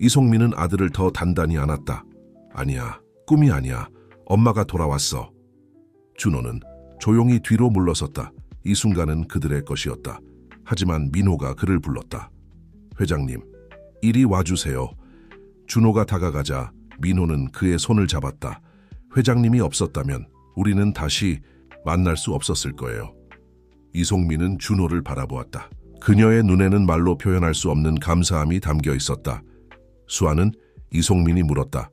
이송민은 아들을 더 단단히 안았다. 아니야, 꿈이 아니야. 엄마가 돌아왔어. 준호는 조용히 뒤로 물러섰다. 이 순간은 그들의 것이었다. 하지만 민호가 그를 불렀다. 회장님, 이리 와주세요. 준호가 다가가자 민호는 그의 손을 잡았다. 회장님이 없었다면 우리는 다시 만날 수 없었을 거예요. 이송민은 준호를 바라보았다. 그녀의 눈에는 말로 표현할 수 없는 감사함이 담겨 있었다. 수아는 이송민이 물었다.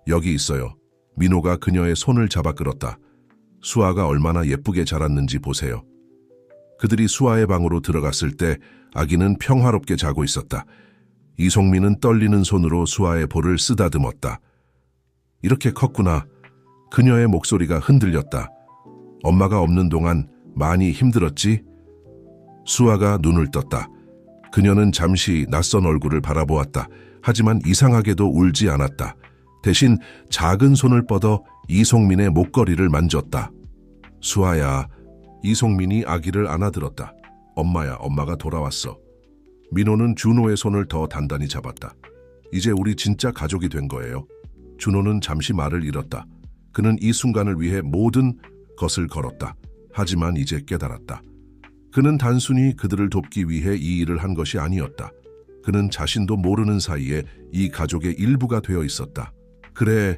여기 있어요. 민호가 그녀의 손을 잡아 끌었다. 수아가 얼마나 예쁘게 자랐는지 보세요. 그들이 수아의 방으로 들어갔을 때 아기는 평화롭게 자고 있었다. 이송민은 떨리는 손으로 수아의 볼을 쓰다듬었다. 이렇게 컸구나. 그녀의 목소리가 흔들렸다. 엄마가 없는 동안 많이 힘들었지? 수아가 눈을 떴다. 그녀는 잠시 낯선 얼굴을 바라보았다. 하지만 이상하게도 울지 않았다. 대신 작은 손을 뻗어 이송민의 목걸이를 만졌다. 수아야. 이송민이 아기를 안아들었다. 엄마야, 엄마가 돌아왔어. 민호는 준호의 손을 더 단단히 잡았다. 이제 우리 진짜 가족이 된 거예요. 준호는 잠시 말을 잃었다. 그는 이 순간을 위해 모든 것을 걸었다. 하지만 이제 깨달았다. 그는 단순히 그들을 돕기 위해 이 일을 한 것이 아니었다. 그는 자신도 모르는 사이에 이 가족의 일부가 되어 있었다. 그래,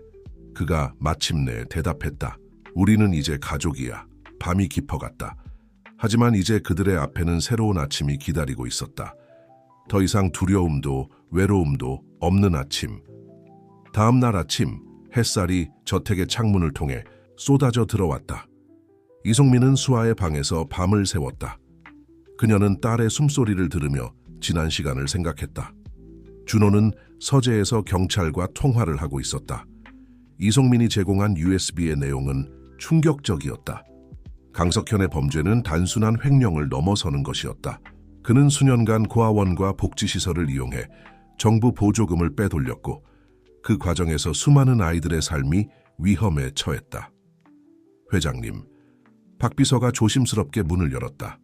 그가 마침내 대답했다. 우리는 이제 가족이야. 밤이 깊어갔다. 하지만 이제 그들의 앞에는 새로운 아침이 기다리고 있었다. 더 이상 두려움도 외로움도 없는 아침. 다음 날 아침, 햇살이 저택의 창문을 통해 쏟아져 들어왔다. 이송민은 수아의 방에서 밤을 새웠다. 그녀는 딸의 숨소리를 들으며 지난 시간을 생각했다. 준호는 서재에서 경찰과 통화를 하고 있었다. 이송민이 제공한 USB의 내용은 충격적이었다. 강석현의 범죄는 단순한 횡령을 넘어서는 것이었다. 그는 수년간 고아원과 복지시설을 이용해 정부 보조금을 빼돌렸고 그 과정에서 수많은 아이들의 삶이 위험에 처했다. 회장님, 박 비서가 조심스럽게 문을 열었다.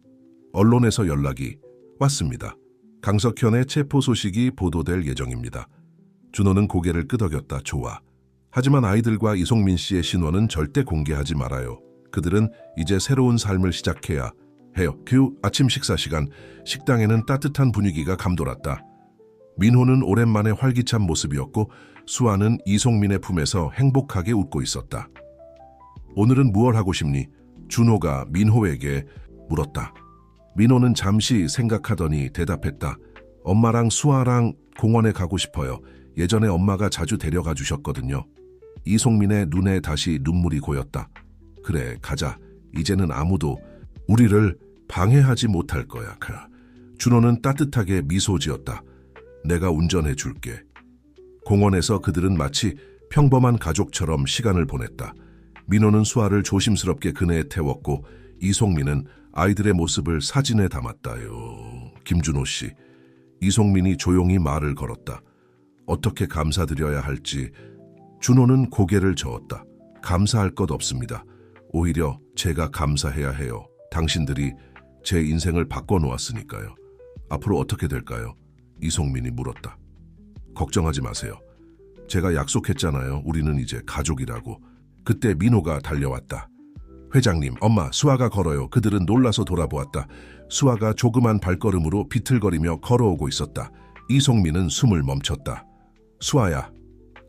언론에서 연락이 왔습니다. 강석현의 체포 소식이 보도될 예정입니다. 준호는 고개를 끄덕였다. 좋아. 하지만 아이들과 이송민 씨의 신원은 절대 공개하지 말아요. 그들은 이제 새로운 삶을 시작해야 해요. 그 아침 식사 시간, 식당에는 따뜻한 분위기가 감돌았다. 민호는 오랜만에 활기찬 모습이었고 수아는 이송민의 품에서 행복하게 웃고 있었다. 오늘은 무얼 하고 싶니? 준호가 민호에게 물었다. 민호는 잠시 생각하더니 대답했다. 엄마랑 수아랑 공원에 가고 싶어요. 예전에 엄마가 자주 데려가 주셨거든요. 이송민의 눈에 다시 눈물이 고였다. 그래, 가자. 이제는 아무도 우리를 방해하지 못할 거야. 준호는 따뜻하게 미소 지었다. 내가 운전해 줄게. 공원에서 그들은 마치 평범한 가족처럼 시간을 보냈다. 민호는 수아를 조심스럽게 그네에 태웠고 이송민은 아이들의 모습을 사진에 담았다요. 김준호 씨. 이송민이 조용히 말을 걸었다. 어떻게 감사드려야 할지. 준호는 고개를 저었다. 감사할 것 없습니다. 오히려 제가 감사해야 해요. 당신들이 제 인생을 바꿔놓았으니까요. 앞으로 어떻게 될까요? 이송민이 물었다. 걱정하지 마세요. 제가 약속했잖아요. 우리는 이제 가족이라고. 그때 민호가 달려왔다. 회장님, 엄마, 수아가 걸어요. 그들은 놀라서 돌아보았다. 수아가 조그만 발걸음으로 비틀거리며 걸어오고 있었다. 이송민은 숨을 멈췄다. 수아야.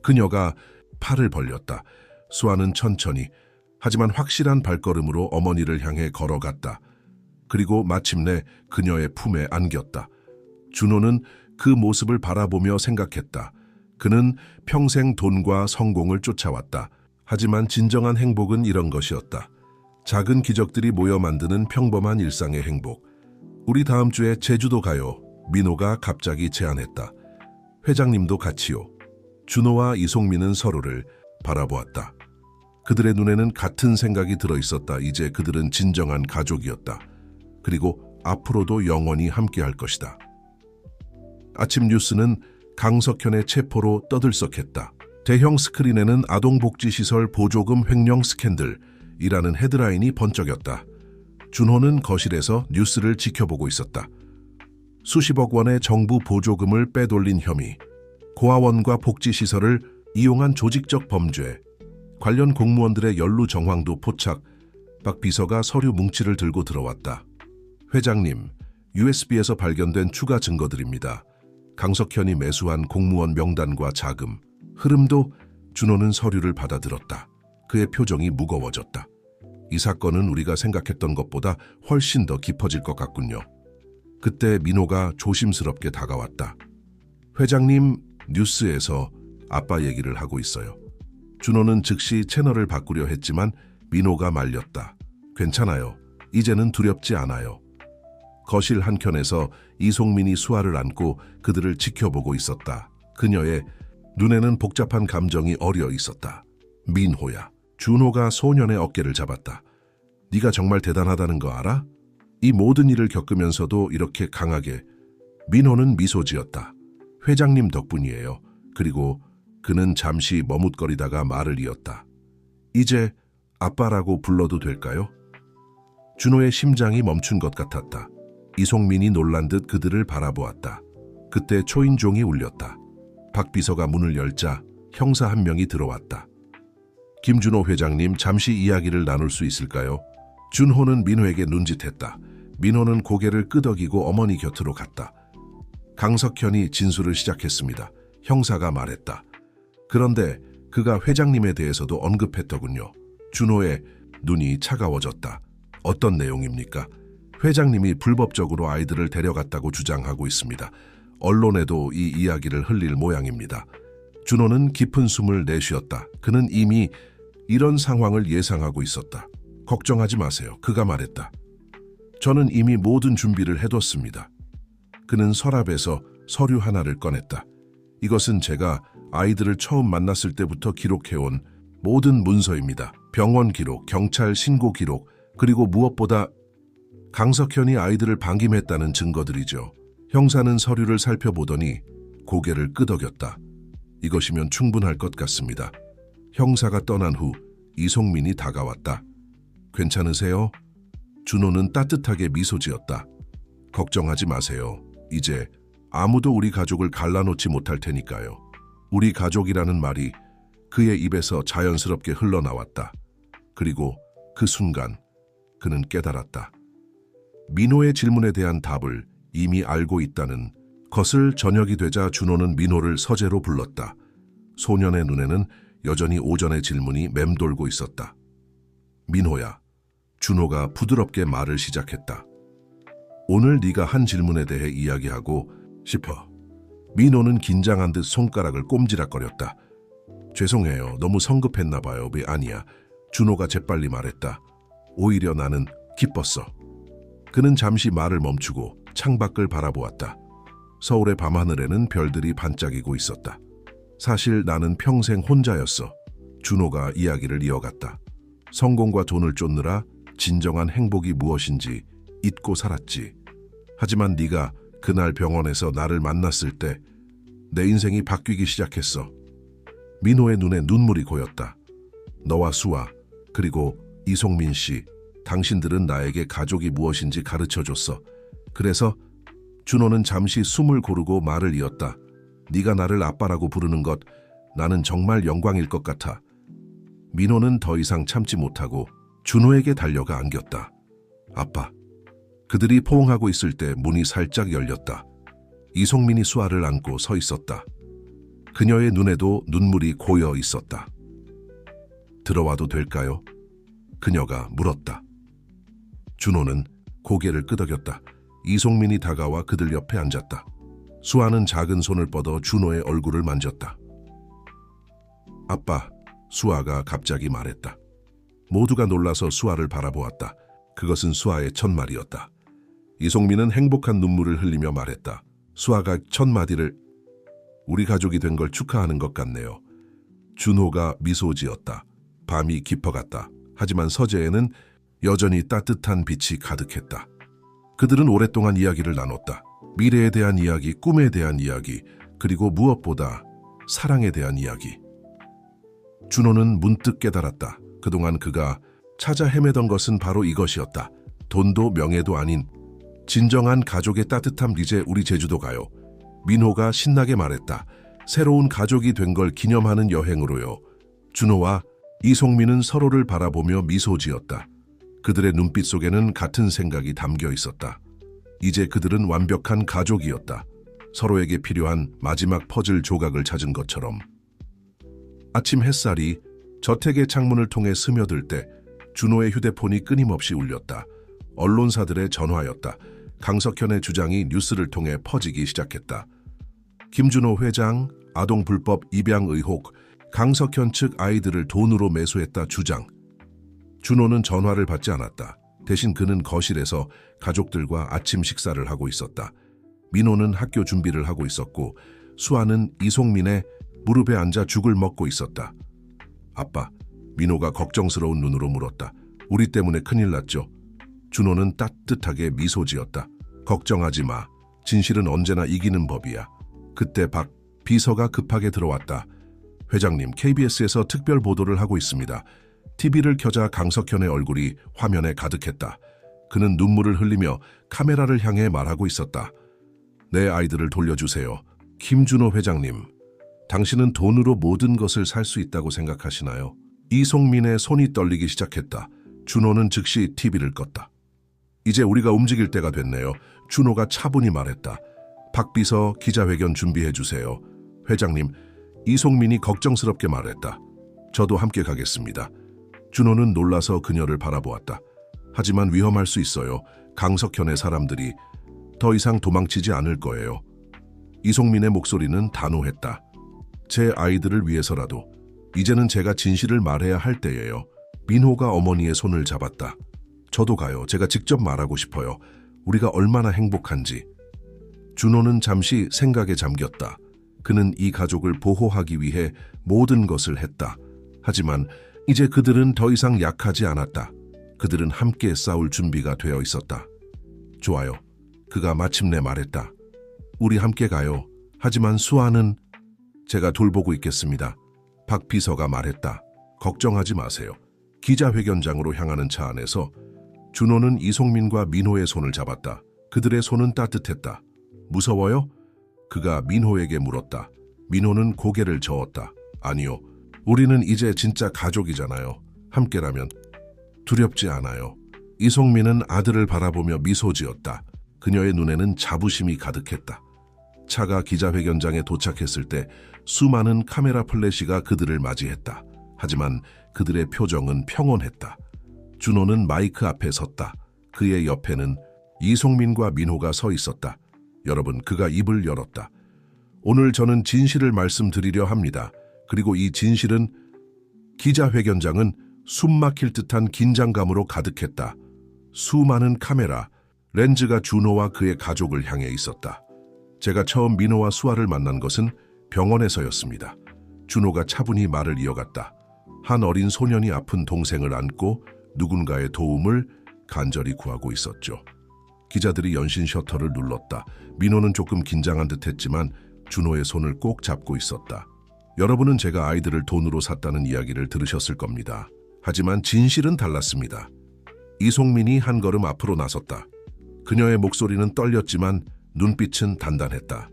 그녀가 팔을 벌렸다. 수아는 천천히, 하지만 확실한 발걸음으로 어머니를 향해 걸어갔다. 그리고 마침내 그녀의 품에 안겼다. 준호는 그 모습을 바라보며 생각했다. 그는 평생 돈과 성공을 쫓아왔다. 하지만 진정한 행복은 이런 것이었다. 작은 기적들이 모여 만드는 평범한 일상의 행복. 우리 다음 주에 제주도 가요. 민호가 갑자기 제안했다. 회장님도 같이요. 준호와 이송민은 서로를 바라보았다. 그들의 눈에는 같은 생각이 들어있었다. 이제 그들은 진정한 가족이었다. 그리고 앞으로도 영원히 함께할 것이다. 아침 뉴스는 강석현의 체포로 떠들썩했다. 대형 스크린에는 아동복지시설 보조금 횡령 스캔들이라는 헤드라인이 번쩍였다. 준호는 거실에서 뉴스를 지켜보고 있었다. 수십억 원의 정부 보조금을 빼돌린 혐의, 고아원과 복지시설을 이용한 조직적 범죄, 관련 공무원들의 연루 정황도 포착. 박 비서가 서류 뭉치를 들고 들어왔다. 회장님, USB에서 발견된 추가 증거들입니다. 강석현이 매수한 공무원 명단과 자금, 흐름도. 준호는 서류를 받아들었다. 그의 표정이 무거워졌다. 이 사건은 우리가 생각했던 것보다 훨씬 더 깊어질 것 같군요. 그때 민호가 조심스럽게 다가왔다. 회장님, 뉴스에서 아빠 얘기를 하고 있어요. 준호는 즉시 채널을 바꾸려 했지만 민호가 말렸다. 괜찮아요. 이제는 두렵지 않아요. 거실 한켠에서 이송민이 수아를 안고 그들을 지켜보고 있었다. 그녀의 눈에는 복잡한 감정이 어려 있었다. 민호야. 준호가 소년의 어깨를 잡았다. 네가 정말 대단하다는 거 알아? 이 모든 일을 겪으면서도 이렇게 강하게. 민호는 미소 지었다. 회장님 덕분이에요. 그리고 그는 잠시 머뭇거리다가 말을 이었다. 이제 아빠라고 불러도 될까요? 준호의 심장이 멈춘 것 같았다. 이송민이 놀란 듯 그들을 바라보았다. 그때 초인종이 울렸다. 박 비서가 문을 열자 형사 한 명이 들어왔다. 김준호 회장님, 잠시 이야기를 나눌 수 있을까요? 준호는 민호에게 눈짓했다. 민호는 고개를 끄덕이고 어머니 곁으로 갔다. 강석현이 진술을 시작했습니다. 형사가 말했다. 그런데 그가 회장님에 대해서도 언급했더군요. 준호의 눈이 차가워졌다. 어떤 내용입니까? 회장님이 불법적으로 아이들을 데려갔다고 주장하고 있습니다. 언론에도 이 이야기를 흘릴 모양입니다. 준호는 깊은 숨을 내쉬었다. 그는 이미 이런 상황을 예상하고 있었다. 걱정하지 마세요. 그가 말했다. 저는 이미 모든 준비를 해뒀습니다. 그는 서랍에서 서류 하나를 꺼냈다. 이것은 제가 아이들을 처음 만났을 때부터 기록해온 모든 문서입니다. 병원 기록, 경찰 신고 기록, 그리고 무엇보다 강석현이 아이들을 방임했다는 증거들이죠. 형사는 서류를 살펴보더니 고개를 끄덕였다. 이것이면 충분할 것 같습니다. 형사가 떠난 후 이송민이 다가왔다. 괜찮으세요? 준호는 따뜻하게 미소 지었다. 걱정하지 마세요. 이제 아무도 우리 가족을 갈라놓지 못할 테니까요. 우리 가족이라는 말이 그의 입에서 자연스럽게 흘러나왔다. 그리고 그 순간 그는 깨달았다. 민호의 질문에 대한 답을 이미 알고 있다는 것을. 저녁이 되자 준호는 민호를 서재로 불렀다. 소년의 눈에는 여전히 오전의 질문이 맴돌고 있었다. 민호야. 준호가 부드럽게 말을 시작했다. 오늘 네가 한 질문에 대해 이야기하고 싶어. 민호는 긴장한 듯 손가락을 꼼지락거렸다. 죄송해요. 너무 성급했나 봐요. 왜 아니야. 준호가 재빨리 말했다. 오히려 나는 기뻤어. 그는 잠시 말을 멈추고 창밖을 바라보았다. 서울의 밤하늘에는 별들이 반짝이고 있었다. 사실 나는 평생 혼자였어. 준호가 이야기를 이어갔다. 성공과 돈을 쫓느라 진정한 행복이 무엇인지 잊고 살았지. 하지만 네가 그날 병원에서 나를 만났을 때 내 인생이 바뀌기 시작했어. 민호의 눈에 눈물이 고였다. 너와 수아, 그리고 이송민 씨, 당신들은 나에게 가족이 무엇인지 가르쳐줬어. 그래서 준호는 잠시 숨을 고르고 말을 이었다. 네가 나를 아빠라고 부르는 것, 나는 정말 영광일 것 같아. 민호는 더 이상 참지 못하고 준호에게 달려가 안겼다. 아빠. 그들이 포옹하고 있을 때 문이 살짝 열렸다. 이송민이 수아를 안고 서 있었다. 그녀의 눈에도 눈물이 고여 있었다. 들어와도 될까요? 그녀가 물었다. 준호는 고개를 끄덕였다. 이송민이 다가와 그들 옆에 앉았다. 수아는 작은 손을 뻗어 준호의 얼굴을 만졌다. 아빠, 수아가 갑자기 말했다. 모두가 놀라서 수아를 바라보았다. 그것은 수아의 첫 말이었다. 이송민은 행복한 눈물을 흘리며 말했다. 수아가 첫 마디를 우리 가족이 된 걸 축하하는 것 같네요. 준호가 미소 지었다. 밤이 깊어갔다. 하지만 서재에는 여전히 따뜻한 빛이 가득했다. 그들은 오랫동안 이야기를 나눴다. 미래에 대한 이야기, 꿈에 대한 이야기, 그리고 무엇보다 사랑에 대한 이야기. 준호는 문득 깨달았다. 그동안 그가 찾아 헤매던 것은 바로 이것이었다. 돈도 명예도 아닌 진정한 가족의 따뜻함. 이제 우리 제주도 가요. 민호가 신나게 말했다. 새로운 가족이 된 걸 기념하는 여행으로요. 준호와 이송민은 서로를 바라보며 미소 지었다. 그들의 눈빛 속에는 같은 생각이 담겨 있었다. 이제 그들은 완벽한 가족이었다. 서로에게 필요한 마지막 퍼즐 조각을 찾은 것처럼. 아침 햇살이 저택의 창문을 통해 스며들 때 준호의 휴대폰이 끊임없이 울렸다. 언론사들의 전화였다. 강석현의 주장이 뉴스를 통해 퍼지기 시작했다. 김준호 회장, 아동 불법 입양 의혹, 강석현 측 아이들을 돈으로 매수했다 주장. 준호는 전화를 받지 않았다. 대신 그는 거실에서 가족들과 아침 식사를 하고 있었다. 민호는 학교 준비를 하고 있었고 수아는 이송민의 무릎에 앉아 죽을 먹고 있었다. 아빠, 민호가 걱정스러운 눈으로 물었다. 우리 때문에 큰일 났죠? 준호는 따뜻하게 미소 지었다. 걱정하지 마. 진실은 언제나 이기는 법이야. 그때 박 비서가 급하게 들어왔다. 회장님, KBS에서 특별 보도를 하고 있습니다. TV를 켜자 강석현의 얼굴이 화면에 가득했다. 그는 눈물을 흘리며 카메라를 향해 말하고 있었다. 내 아이들을 돌려주세요. 김준호 회장님, 당신은 돈으로 모든 것을 살 수 있다고 생각하시나요? 이송민의 손이 떨리기 시작했다. 준호는 즉시 TV를 껐다. 이제 우리가 움직일 때가 됐네요. 준호가 차분히 말했다. 박 비서 기자회견 준비해 주세요. 회장님, 이송민이 걱정스럽게 말했다. 저도 함께 가겠습니다. 준호는 놀라서 그녀를 바라보았다. 하지만 위험할 수 있어요. 강석현의 사람들이 더 이상 도망치지 않을 거예요. 이송민의 목소리는 단호했다. 제 아이들을 위해서라도 이제는 제가 진실을 말해야 할 때예요. 민호가 어머니의 손을 잡았다. 저도 가요. 제가 직접 말하고 싶어요. 우리가 얼마나 행복한지. 준호는 잠시 생각에 잠겼다. 그는 이 가족을 보호하기 위해 모든 것을 했다. 하지만 이제 그들은 더 이상 약하지 않았다. 그들은 함께 싸울 준비가 되어 있었다. 좋아요. 그가 마침내 말했다. 우리 함께 가요. 하지만 수아는 제가 돌보고 있겠습니다. 박 비서가 말했다. 걱정하지 마세요. 기자회견장으로 향하는 차 안에서 준호는 이송민과 민호의 손을 잡았다. 그들의 손은 따뜻했다. 무서워요? 그가 민호에게 물었다. 민호는 고개를 저었다. 아니요. 우리는 이제 진짜 가족이잖아요. 함께라면 두렵지 않아요. 이송민은 아들을 바라보며 미소 지었다. 그녀의 눈에는 자부심이 가득했다. 차가 기자회견장에 도착했을 때 수많은 카메라 플래시가 그들을 맞이했다. 하지만 그들의 표정은 평온했다. 준호는 마이크 앞에 섰다. 그의 옆에는 이송민과 민호가 서 있었다. 여러분, 그가 입을 열었다. 오늘 저는 진실을 말씀드리려 합니다. 그리고 이 진실은 기자회견장은 숨막힐 듯한 긴장감으로 가득했다. 수많은 카메라, 렌즈가 준호와 그의 가족을 향해 있었다. 제가 처음 민호와 수아를 만난 것은 병원에서였습니다. 준호가 차분히 말을 이어갔다. 한 어린 소년이 아픈 동생을 안고 누군가의 도움을 간절히 구하고 있었죠. 기자들이 연신 셔터를 눌렀다. 민호는 조금 긴장한 듯했지만 준호의 손을 꼭 잡고 있었다. 여러분은 제가 아이들을 돈으로 샀다는 이야기를 들으셨을 겁니다. 하지만 진실은 달랐습니다. 이송민이 한 걸음 앞으로 나섰다. 그녀의 목소리는 떨렸지만 눈빛은 단단했다.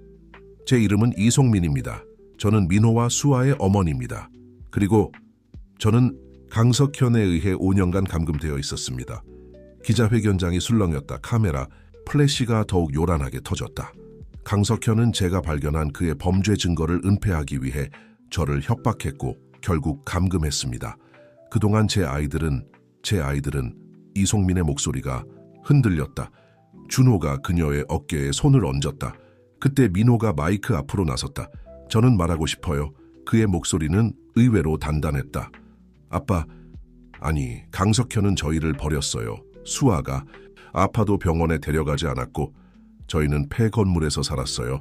제 이름은 이송민입니다. 저는 민호와 수아의 어머니입니다. 그리고 저는 강석현에 의해 5년간 감금되어 있었습니다. 기자회견장이 술렁였다. 카메라, 플래시가 더욱 요란하게 터졌다. 강석현은 제가 발견한 그의 범죄 증거를 은폐하기 위해 저를 협박했고 결국 감금했습니다. 그동안 제 아이들은 이송민의 목소리가 흔들렸다. 준호가 그녀의 어깨에 손을 얹었다. 그때 민호가 마이크 앞으로 나섰다. 저는 말하고 싶어요. 그의 목소리는 의외로 단단했다. 아빠, 아니, 강석현은 저희를 버렸어요. 수아가 아파도 병원에 데려가지 않았고 저희는 폐건물에서 살았어요.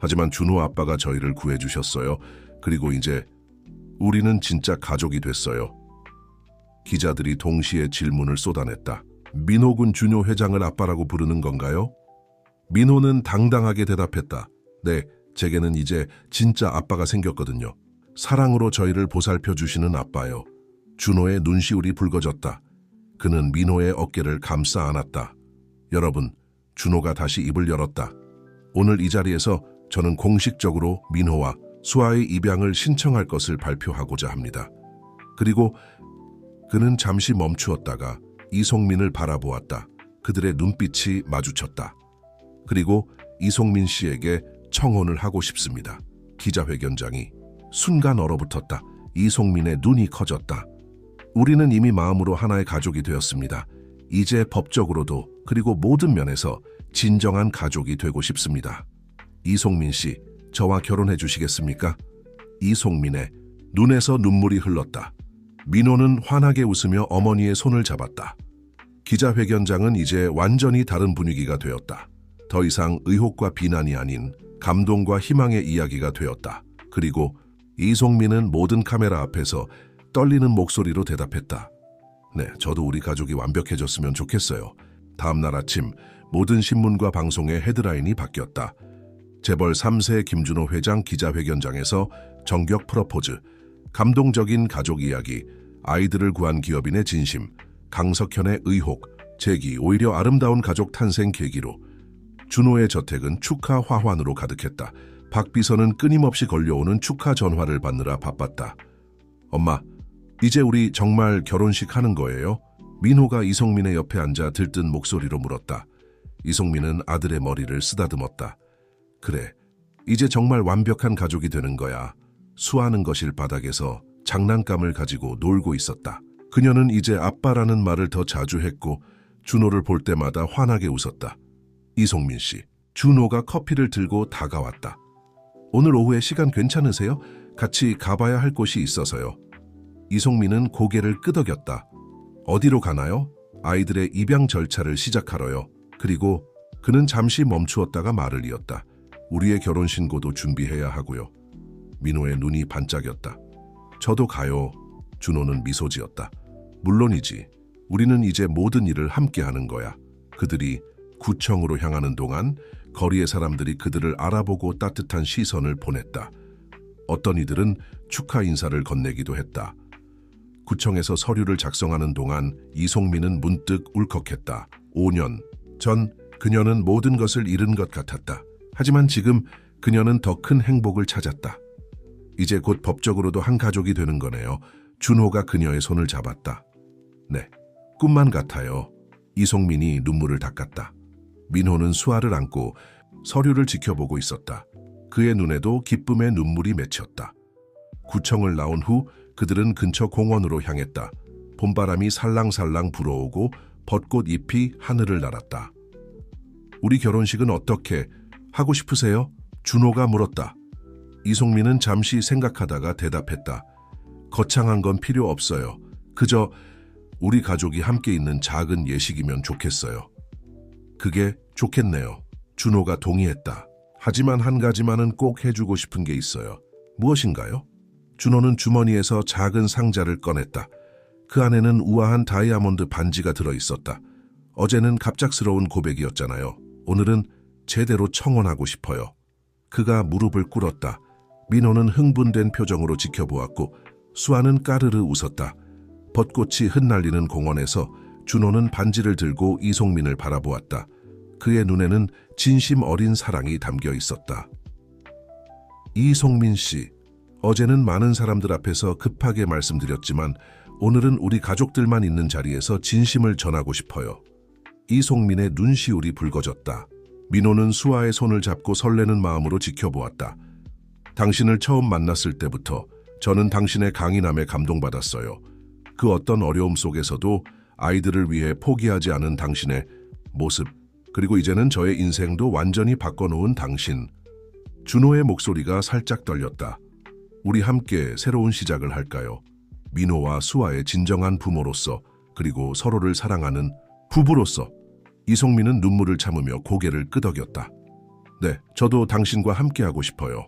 하지만 준호 아빠가 저희를 구해주셨어요. 그리고 이제 우리는 진짜 가족이 됐어요. 기자들이 동시에 질문을 쏟아냈다. 민호군 준호 회장을 아빠라고 부르는 건가요? 민호는 당당하게 대답했다. 네, 제게는 이제 진짜 아빠가 생겼거든요. 사랑으로 저희를 보살펴 주시는 아빠요. 준호의 눈시울이 붉어졌다. 그는 민호의 어깨를 감싸 안았다. 여러분, 준호가 다시 입을 열었다. 오늘 이 자리에서 저는 공식적으로 민호와 수아의 입양을 신청할 것을 발표하고자 합니다. 그리고 그는 잠시 멈추었다가 이송민을 바라보았다. 그들의 눈빛이 마주쳤다. 그리고 이송민 씨에게 청혼을 하고 싶습니다. 기자회견장이 순간 얼어붙었다. 이송민의 눈이 커졌다. 우리는 이미 마음으로 하나의 가족이 되었습니다. 이제 법적으로도 그리고 모든 면에서 진정한 가족이 되고 싶습니다. 이송민 씨, 저와 결혼해 주시겠습니까? 이송민의 눈에서 눈물이 흘렀다. 민호는 환하게 웃으며 어머니의 손을 잡았다. 기자회견장은 이제 완전히 다른 분위기가 되었다. 더 이상 의혹과 비난이 아닌 감동과 희망의 이야기가 되었다. 그리고 이송민은 모든 카메라 앞에서 떨리는 목소리로 대답했다. 네, 저도 우리 가족이 완벽해졌으면 좋겠어요. 다음 날 아침 모든 신문과 방송의 헤드라인이 바뀌었다. 재벌 3세 김준호 회장 기자회견장에서 정격 프러포즈, 감동적인 가족 이야기, 아이들을 구한 기업인의 진심, 강석현의 의혹, 제기, 오히려 아름다운 가족 탄생 계기로 준호의 저택은 축하 화환으로 가득했다. 박 비서는 끊임없이 걸려오는 축하 전화를 받느라 바빴다. 엄마, 이제 우리 정말 결혼식 하는 거예요? 민호가 이송민의 옆에 앉아 들뜬 목소리로 물었다. 이송민은 아들의 머리를 쓰다듬었다. 그래, 이제 정말 완벽한 가족이 되는 거야. 수아는 거실 바닥에서 장난감을 가지고 놀고 있었다. 그녀는 이제 아빠라는 말을 더 자주 했고 준호를 볼 때마다 환하게 웃었다. 이송민 씨, 준호가 커피를 들고 다가왔다. 오늘 오후에 시간 괜찮으세요? 같이 가봐야 할 곳이 있어서요. 이송민은 고개를 끄덕였다. 어디로 가나요? 아이들의 입양 절차를 시작하러요. 그리고 그는 잠시 멈추었다가 말을 이었다. 우리의 결혼신고도 준비해야 하고요. 민호의 눈이 반짝였다. 저도 가요. 준호는 미소 지었다. 물론이지. 우리는 이제 모든 일을 함께 하는 거야. 그들이 구청으로 향하는 동안 거리의 사람들이 그들을 알아보고 따뜻한 시선을 보냈다. 어떤 이들은 축하 인사를 건네기도 했다. 구청에서 서류를 작성하는 동안 이송민은 문득 울컥했다. 5년 전 그녀는 모든 것을 잃은 것 같았다. 하지만 지금 그녀는 더 큰 행복을 찾았다. 이제 곧 법적으로도 한 가족이 되는 거네요. 준호가 그녀의 손을 잡았다. 네, 꿈만 같아요. 이송민이 눈물을 닦았다. 민호는 수아를 안고 서류를 지켜보고 있었다. 그의 눈에도 기쁨의 눈물이 맺혔다. 구청을 나온 후 그들은 근처 공원으로 향했다. 봄바람이 살랑살랑 불어오고 벚꽃 잎이 하늘을 날았다. 우리 결혼식은 어떻게 하고 싶으세요? 준호가 물었다. 이송민은 잠시 생각하다가 대답했다. 거창한 건 필요 없어요. 그저 우리 가족이 함께 있는 작은 예식이면 좋겠어요. 그게 좋겠네요. 준호가 동의했다. 하지만 한 가지만은 꼭 해주고 싶은 게 있어요. 무엇인가요? 준호는 주머니에서 작은 상자를 꺼냈다. 그 안에는 우아한 다이아몬드 반지가 들어있었다. 어제는 갑작스러운 고백이었잖아요. 오늘은 제대로 청혼하고 싶어요. 그가 무릎을 꿇었다. 민호는 흥분된 표정으로 지켜보았고 수아는 까르르 웃었다. 벚꽃이 흩날리는 공원에서 준호는 반지를 들고 이송민을 바라보았다. 그의 눈에는 진심 어린 사랑이 담겨 있었다. 이송민 씨, 어제는 많은 사람들 앞에서 급하게 말씀드렸지만 오늘은 우리 가족들만 있는 자리에서 진심을 전하고 싶어요. 이송민의 눈시울이 붉어졌다. 민호는 수아의 손을 잡고 설레는 마음으로 지켜보았다. 당신을 처음 만났을 때부터 저는 당신의 강인함에 감동받았어요. 그 어떤 어려움 속에서도 아이들을 위해 포기하지 않은 당신의 모습, 그리고 이제는 저의 인생도 완전히 바꿔놓은 당신. 준호의 목소리가 살짝 떨렸다. 우리 함께 새로운 시작을 할까요? 민호와 수아의 진정한 부모로서, 그리고 서로를 사랑하는 부부로서. 이송민은 눈물을 참으며 고개를 끄덕였다. 네, 저도 당신과 함께하고 싶어요.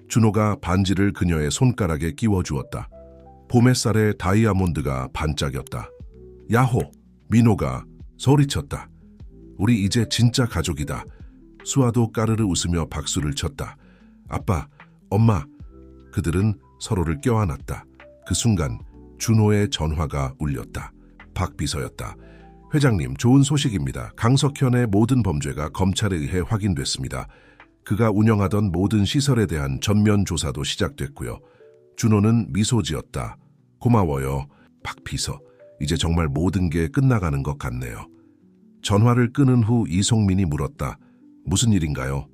준호가 반지를 그녀의 손가락에 끼워주었다. 봄 햇살에 다이아몬드가 반짝였다. 야호! 민호가 소리쳤다. 우리 이제 진짜 가족이다. 수아도 까르르 웃으며 박수를 쳤다. 아빠, 엄마. 그들은 서로를 껴안았다. 그 순간 준호의 전화가 울렸다. 박 비서였다. 회장님, 좋은 소식입니다. 강석현의 모든 범죄가 검찰에 의해 확인됐습니다. 그가 운영하던 모든 시설에 대한 전면 조사도 시작됐고요. 준호는 미소 지었다. 고마워요, 박 비서. 이제 정말 모든 게 끝나가는 것 같네요. 전화를 끊은 후 이송민이 물었다. 무슨 일인가요?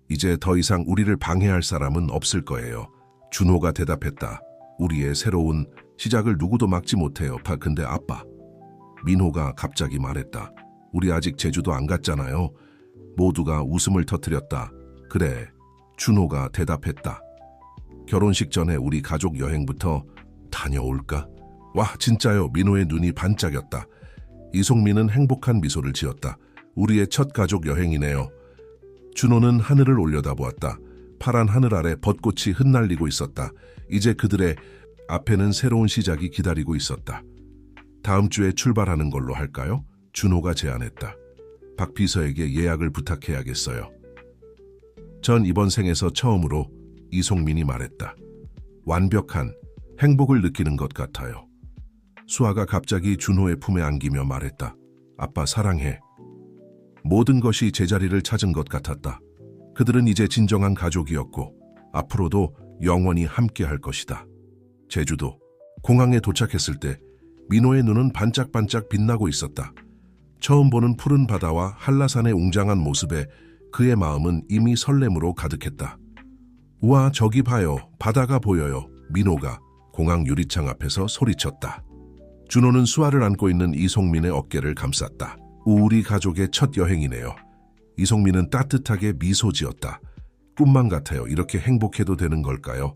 이제 더 이상 우리를 방해할 사람은 없을 거예요. 준호가 대답했다. 우리의 새로운 시작을 누구도 막지 못해요. 근데 아빠. 민호가 갑자기 말했다. 우리 아직 제주도 안 갔잖아요. 모두가 웃음을 터뜨렸다. 그래, 준호가 대답했다. 결혼식 전에 우리 가족 여행부터 다녀올까? 와, 진짜요. 민호의 눈이 반짝였다. 이송민은 행복한 미소를 지었다. 우리의 첫 가족 여행이네요. 준호는 하늘을 올려다보았다. 파란 하늘 아래 벚꽃이 흩날리고 있었다. 이제 그들의 앞에는 새로운 시작이 기다리고 있었다. 다음 주에 출발하는 걸로 할까요? 준호가 제안했다. 박 비서에게 예약을 부탁해야겠어요. 전 이번 생에서 처음으로, 이송민이 말했다. 완벽한 행복을 느끼는 것 같아요. 수아가 갑자기 준호의 품에 안기며 말했다. 아빠 사랑해. 모든 것이 제자리를 찾은 것 같았다. 그들은 이제 진정한 가족이었고 앞으로도 영원히 함께할 것이다. 제주도 공항에 도착했을 때 민호의 눈은 반짝반짝 빛나고 있었다. 처음 보는 푸른 바다와 한라산의 웅장한 모습에 그의 마음은 이미 설렘으로 가득했다. 우와, 저기 봐요. 바다가 보여요. 민호가 공항 유리창 앞에서 소리쳤다. 준호는 수아를 안고 있는 이송민의 어깨를 감쌌다. 우리 가족의 첫 여행이네요. 이송민은 따뜻하게 미소 지었다. 꿈만 같아요. 이렇게 행복해도 되는 걸까요?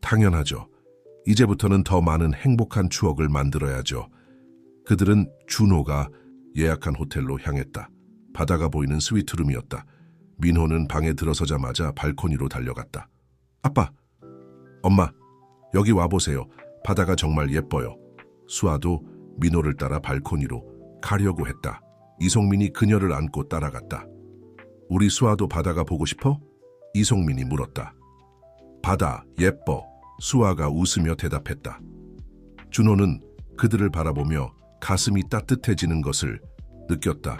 당연하죠. 이제부터는 더 많은 행복한 추억을 만들어야죠. 그들은 준호가 예약한 호텔로 향했다. 바다가 보이는 스위트룸이었다. 민호는 방에 들어서자마자 발코니로 달려갔다. 아빠, 엄마, 여기 와보세요. 바다가 정말 예뻐요. 수아도 민호를 따라 발코니로 가려고 했다. 이송민이 그녀를 안고 따라갔다. 우리 수아도 바다가 보고 싶어? 이송민이 물었다. 바다, 예뻐. 수아가 웃으며 대답했다. 준호는 그들을 바라보며 가슴이 따뜻해지는 것을 느꼈다.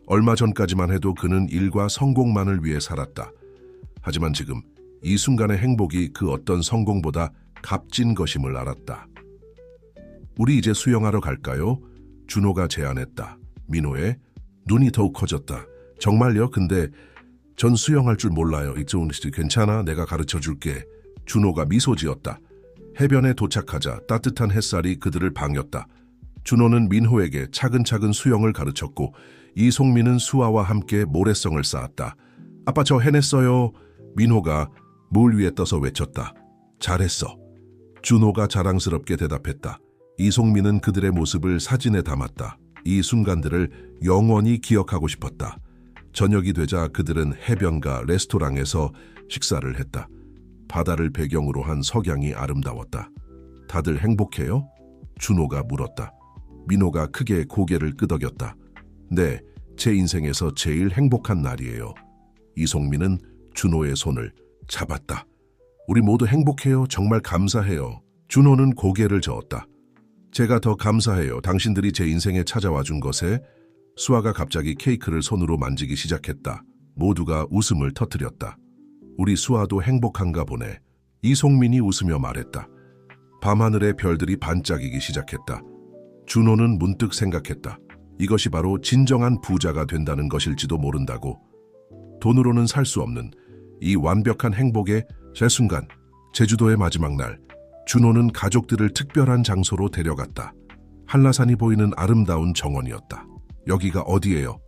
얼마 전까지만 해도 그는 일과 성공만을 위해 살았다. 하지만 지금 이 순간의 행복이 그 어떤 성공보다 값진 것임을 알았다. 우리 이제 수영하러 갈까요? 준호가 제안했다. 민호의 눈이 더욱 커졌다. 정말요? 근데 전 수영할 줄 몰라요. 이쪽은 괜찮아? 내가 가르쳐 줄게. 준호가 미소 지었다. 해변에 도착하자 따뜻한 햇살이 그들을 방였다. 준호는 민호에게 차근차근 수영을 가르쳤고 이송민은 수아와 함께 모래성을 쌓았다. 아빠, 저 해냈어요. 민호가 물 위에 떠서 외쳤다. 잘했어. 준호가 자랑스럽게 대답했다. 이송민은 그들의 모습을 사진에 담았다. 이 순간들을 영원히 기억하고 싶었다. 저녁이 되자 그들은 해변가 레스토랑에서 식사를 했다. 바다를 배경으로 한 석양이 아름다웠다. 다들 행복해요? 준호가 물었다. 민호가 크게 고개를 끄덕였다. 네, 제 인생에서 제일 행복한 날이에요. 이송민은 준호의 손을 잡았다. 우리 모두 행복해요. 정말 감사해요. 준호는 고개를 저었다. 제가 더 감사해요. 당신들이 제 인생에 찾아와 준 것에. 수아가 갑자기 케이크를 손으로 만지기 시작했다. 모두가 웃음을 터뜨렸다. 우리 수아도 행복한가 보네. 이송민이 웃으며 말했다. 밤하늘의 별들이 반짝이기 시작했다. 준호는 문득 생각했다. 이것이 바로 진정한 부자가 된다는 것일지도 모른다고. 돈으로는 살 수 없는 이 완벽한 행복의 새 순간, 제주도의 마지막 날, 준호는 가족들을 특별한 장소로 데려갔다. 한라산이 보이는 아름다운 정원이었다. 여기가 어디예요?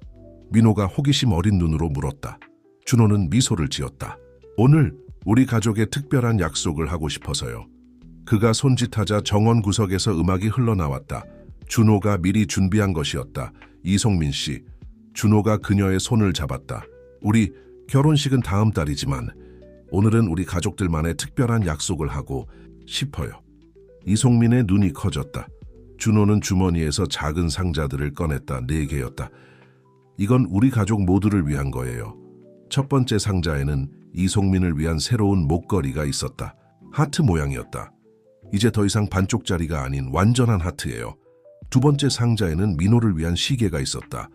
민호가 호기심 어린 눈으로 물었다. 준호는 미소를 지었다. 오늘 우리 가족의 특별한 약속을 하고 싶어서요. 그가 손짓하자 정원 구석에서 음악이 흘러나왔다. 준호가 미리 준비한 것이었다. 이송민 씨, 준호가 그녀의 손을 잡았다. 우리 결혼식은 다음 달이지만 오늘은 우리 가족들만의 특별한 약속을 하고 싶어요. 이송민의 눈이 커졌다. 준호는 주머니에서 작은 상자들을 꺼냈다. 4개였다. 이건 우리 가족 모두를 위한 거예요. 첫 번째 상자에는 이송민을 위한 새로운 목걸이가 있었다. 하트 모양이었다. 이제 더 이상 반쪽짜리가 아닌 완전한 하트예요. 두 번째 상자에는 민호를 위한 시계가 있었다.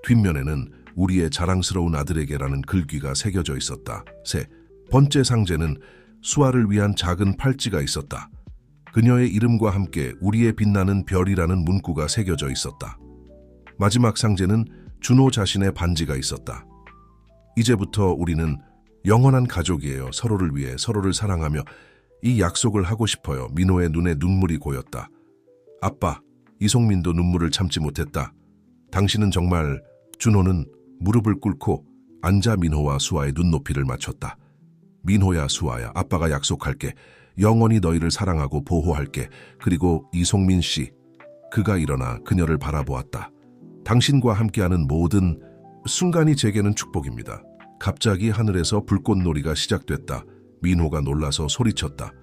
뒷면에는 우리의 자랑스러운 아들에게라는 글귀가 새겨져 있었다. 세 번째 상자는 수아를 위한 작은 팔찌가 있었다. 그녀의 이름과 함께 우리의 빛나는 별이라는 문구가 새겨져 있었다. 마지막 상자는 준호 자신의 반지가 있었다. 이제부터 우리는 영원한 가족이에요. 서로를 위해 서로를 사랑하며 이 약속을 하고 싶어요. 민호의 눈에 눈물이 고였다. 아빠, 이송민도 눈물을 참지 못했다. 당신은 정말... 준호는 무릎을 꿇고 앉아 민호와 수아의 눈높이를 맞췄다. 민호야, 수아야, 아빠가 약속할게. 영원히 너희를 사랑하고 보호할게. 그리고 이송민 씨. 그가 일어나 그녀를 바라보았다. 당신과 함께하는 모든 순간이 제게는 축복입니다. 갑자기 하늘에서 불꽃놀이가 시작됐다. 민호가 놀라서 소리쳤다.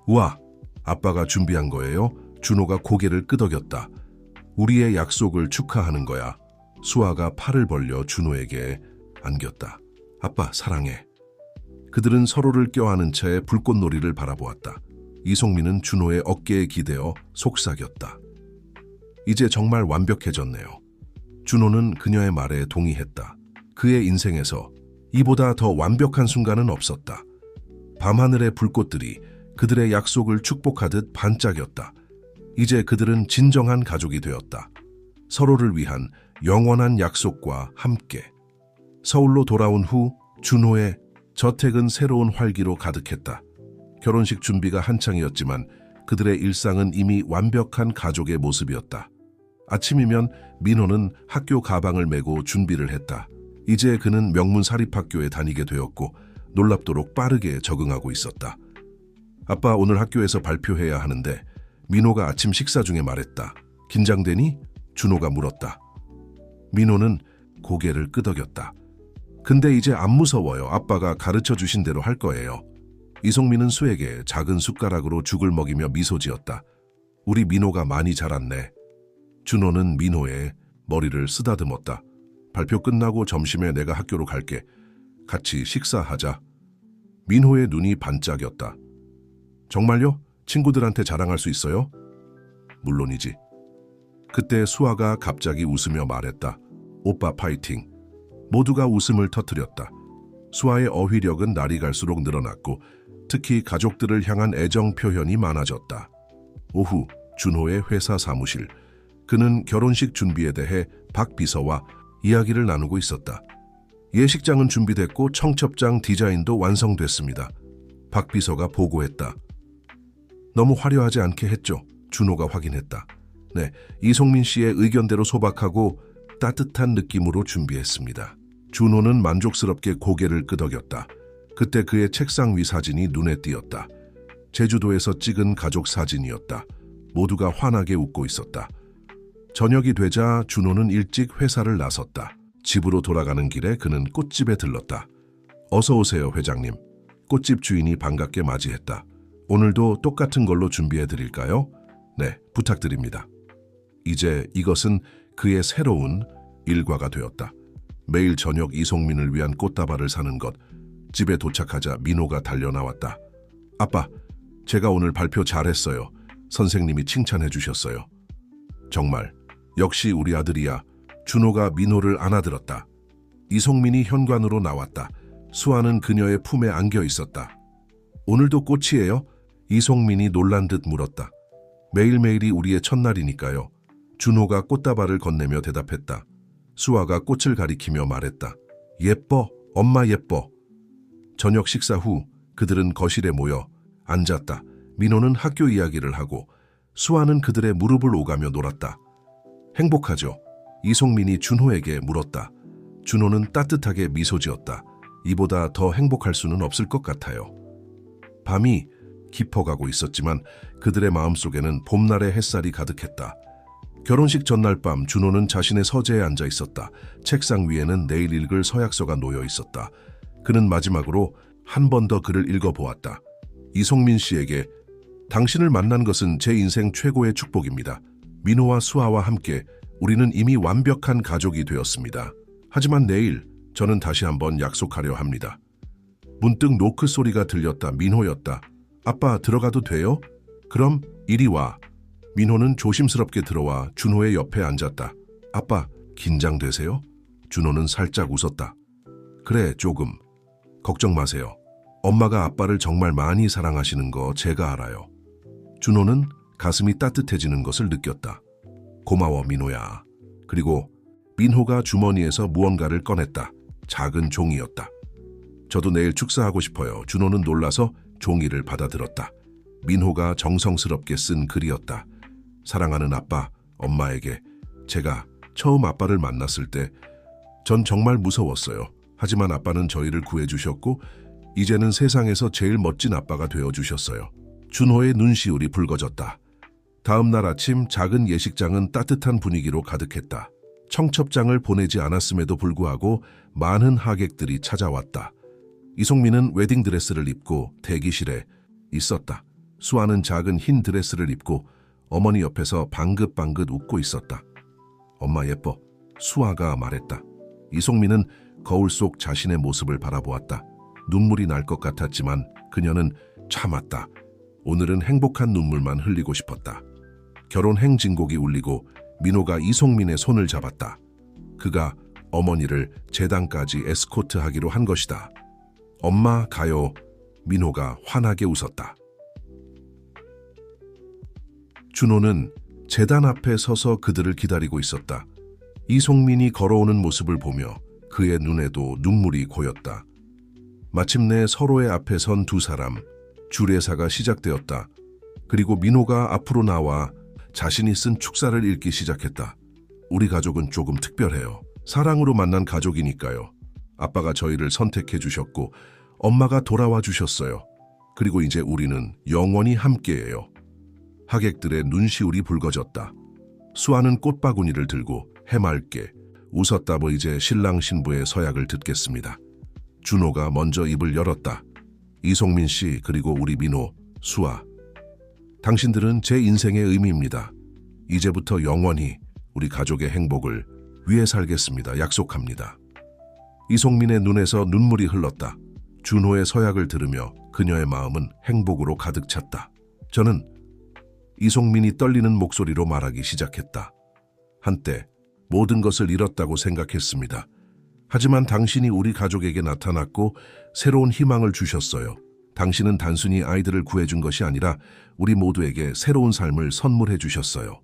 우와, 아빠가 준비한 거예요? 준호가 고개를 끄덕였다. 우리의 약속을 축하하는 거야. 수아가 팔을 벌려 준호에게 안겼다. 아빠 사랑해. 그들은 서로를 껴안은 채 불꽃놀이를 바라보았다. 이송민은 준호의 어깨에 기대어 속삭였다. 이제 정말 완벽해졌네요. 준호는 그녀의 말에 동의했다. 그의 인생에서 이보다 더 완벽한 순간은 없었다. 밤하늘의 불꽃들이 그들의 약속을 축복하듯 반짝였다. 이제 그들은 진정한 가족이 되었다. 서로를 위한 영원한 약속과 함께. 서울로 돌아온 후 준호의 저택은 새로운 활기로 가득했다. 결혼식 준비가 한창이었지만 그들의 일상은 이미 완벽한 가족의 모습이었다. 아침이면 민호는 학교 가방을 메고 준비를 했다. 이제 그는 명문 사립학교에 다니게 되었고 놀랍도록 빠르게 적응하고 있었다. 아빠, 오늘 학교에서 발표해야 하는데. 민호가 아침 식사 중에 말했다. 긴장되니? 준호가 물었다. 민호는 고개를 끄덕였다. 근데 이제 안 무서워요. 아빠가 가르쳐 주신 대로 할 거예요. 이송민은 수에게 작은 숟가락으로 죽을 먹이며 미소 지었다. 우리 민호가 많이 자랐네. 준호는 민호의 머리를 쓰다듬었다. 발표 끝나고 점심에 내가 학교로 갈게. 같이 식사하자. 민호의 눈이 반짝였다. 정말요? 친구들한테 자랑할 수 있어요? 물론이지. 그때 수아가 갑자기 웃으며 말했다. 오빠 파이팅. 모두가 웃음을 터뜨렸다. 수아의 어휘력은 날이 갈수록 늘어났고 특히 가족들을 향한 애정 표현이 많아졌다. 오후 준호의 회사 사무실. 그는 결혼식 준비에 대해 박 비서와 이야기를 나누고 있었다. 예식장은 준비됐고 청첩장 디자인도 완성됐습니다. 박 비서가 보고했다. 너무 화려하지 않게 했죠? 준호가 확인했다. 네, 이송민 씨의 의견대로 소박하고 따뜻한 느낌으로 준비했습니다. 준호는 만족스럽게 고개를 끄덕였다. 그때 그의 책상 위 사진이 눈에 띄었다. 제주도에서 찍은 가족 사진이었다. 모두가 환하게 웃고 있었다. 저녁이 되자 준호는 일찍 회사를 나섰다. 집으로 돌아가는 길에 그는 꽃집에 들렀다. 어서 오세요, 회장님. 꽃집 주인이 반갑게 맞이했다. 오늘도 똑같은 걸로 준비해 드릴까요? 네, 부탁드립니다. 이제 이것은 그의 새로운 일과가 되었다. 매일 저녁 이송민을 위한 꽃다발을 사는 것. 집에 도착하자 민호가 달려나왔다. 아빠, 제가 오늘 발표 잘했어요. 선생님이 칭찬해 주셨어요. 정말, 역시 우리 아들이야. 준호가 민호를 안아들었다. 이송민이 현관으로 나왔다. 수아는 그녀의 품에 안겨 있었다. 오늘도 꽃이에요? 이송민이 놀란 듯 물었다. 매일매일이 우리의 첫날이니까요. 준호가 꽃다발을 건네며 대답했다. 수아가 꽃을 가리키며 말했다. 예뻐, 엄마 예뻐. 저녁 식사 후 그들은 거실에 모여 앉았다. 민호는 학교 이야기를 하고 수아는 그들의 무릎을 오가며 놀았다. 행복하죠? 이송민이 준호에게 물었다. 준호는 따뜻하게 미소 지었다. 이보다 더 행복할 수는 없을 것 같아요. 밤이 깊어가고 있었지만 그들의 마음속에는 봄날의 햇살이 가득했다. 결혼식 전날 밤 준호는 자신의 서재에 앉아 있었다. 책상 위에는 내일 읽을 서약서가 놓여 있었다. 그는 마지막으로 한 번 더 글을 읽어보았다. 이송민 씨에게 당신을 만난 것은 제 인생 최고의 축복입니다. 민호와 수아와 함께 우리는 이미 완벽한 가족이 되었습니다. 하지만 내일 저는 다시 한번 약속하려 합니다. 문득 노크 소리가 들렸다. 민호였다. 아빠, 들어가도 돼요? 그럼 이리 와. 민호는 조심스럽게 들어와 준호의 옆에 앉았다. 아빠, 긴장되세요? 준호는 살짝 웃었다. 그래, 조금. 걱정 마세요. 엄마가 아빠를 정말 많이 사랑하시는 거 제가 알아요. 준호는 가슴이 따뜻해지는 것을 느꼈다. 고마워, 민호야. 그리고 민호가 주머니에서 무언가를 꺼냈다. 작은 종이였다. 저도 내일 축사하고 싶어요. 준호는 놀라서 종이를 받아들었다. 민호가 정성스럽게 쓴 글이었다. 사랑하는 아빠, 엄마에게 제가 처음 아빠를 만났을 때 전 정말 무서웠어요. 하지만 아빠는 저희를 구해주셨고 이제는 세상에서 제일 멋진 아빠가 되어주셨어요. 준호의 눈시울이 붉어졌다. 다음 날 아침 작은 예식장은 따뜻한 분위기로 가득했다. 청첩장을 보내지 않았음에도 불구하고 많은 하객들이 찾아왔다. 이송민은 웨딩드레스를 입고 대기실에 있었다. 수아는 작은 흰 드레스를 입고 어머니 옆에서 방긋방긋 웃고 있었다. 엄마 예뻐, 수아가 말했다. 이송민은 거울 속 자신의 모습을 바라보았다. 눈물이 날 것 같았지만 그녀는 참았다. 오늘은 행복한 눈물만 흘리고 싶었다. 결혼 행진곡이 울리고 민호가 이송민의 손을 잡았다. 그가 어머니를 제단까지 에스코트하기로 한 것이다. 엄마 가요. 민호가 환하게 웃었다. 준호는 제단 앞에 서서 그들을 기다리고 있었다. 이송민이 걸어오는 모습을 보며 그의 눈에도 눈물이 고였다. 마침내 서로의 앞에 선 두 사람, 주례사가 시작되었다. 그리고 민호가 앞으로 나와 자신이 쓴 축사를 읽기 시작했다. 우리 가족은 조금 특별해요. 사랑으로 만난 가족이니까요. 아빠가 저희를 선택해 주셨고 엄마가 돌아와 주셨어요. 그리고 이제 우리는 영원히 함께해요. 하객들의 눈시울이 붉어졌다. 수아는 꽃바구니를 들고 해맑게 웃었다. 이제 신랑 신부의 서약을 듣겠습니다. 준호가 먼저 입을 열었다. 이송민 씨, 그리고 우리 민호, 수아. 당신들은 제 인생의 의미입니다. 이제부터 영원히 우리 가족의 행복을 위해 살겠습니다. 약속합니다. 이송민의 눈에서 눈물이 흘렀다. 준호의 서약을 들으며 그녀의 마음은 행복으로 가득 찼다. 저는 이송민이 떨리는 목소리로 말하기 시작했다. 한때 모든 것을 잃었다고 생각했습니다. 하지만 당신이 우리 가족에게 나타났고 새로운 희망을 주셨어요. 당신은 단순히 아이들을 구해준 것이 아니라 우리 모두에게 새로운 삶을 선물해 주셨어요.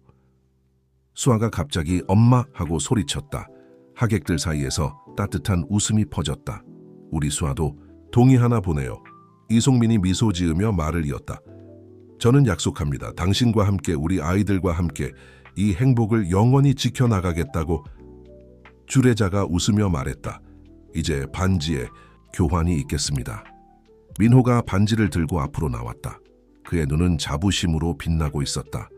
수아가 갑자기 엄마 하고 소리쳤다. 하객들 사이에서 따뜻한 웃음이 퍼졌다. 우리 수아도 동의하나 보네요. 이송민이 미소 지으며 말을 이었다. 저는 약속합니다. 당신과 함께 우리 아이들과 함께 이 행복을 영원히 지켜나가겠다고. 주례자가 웃으며 말했다. 이제 반지에 교환이 있겠습니다. 민호가 반지를 들고 앞으로 나왔다. 그의 눈은 자부심으로 빛나고 있었다.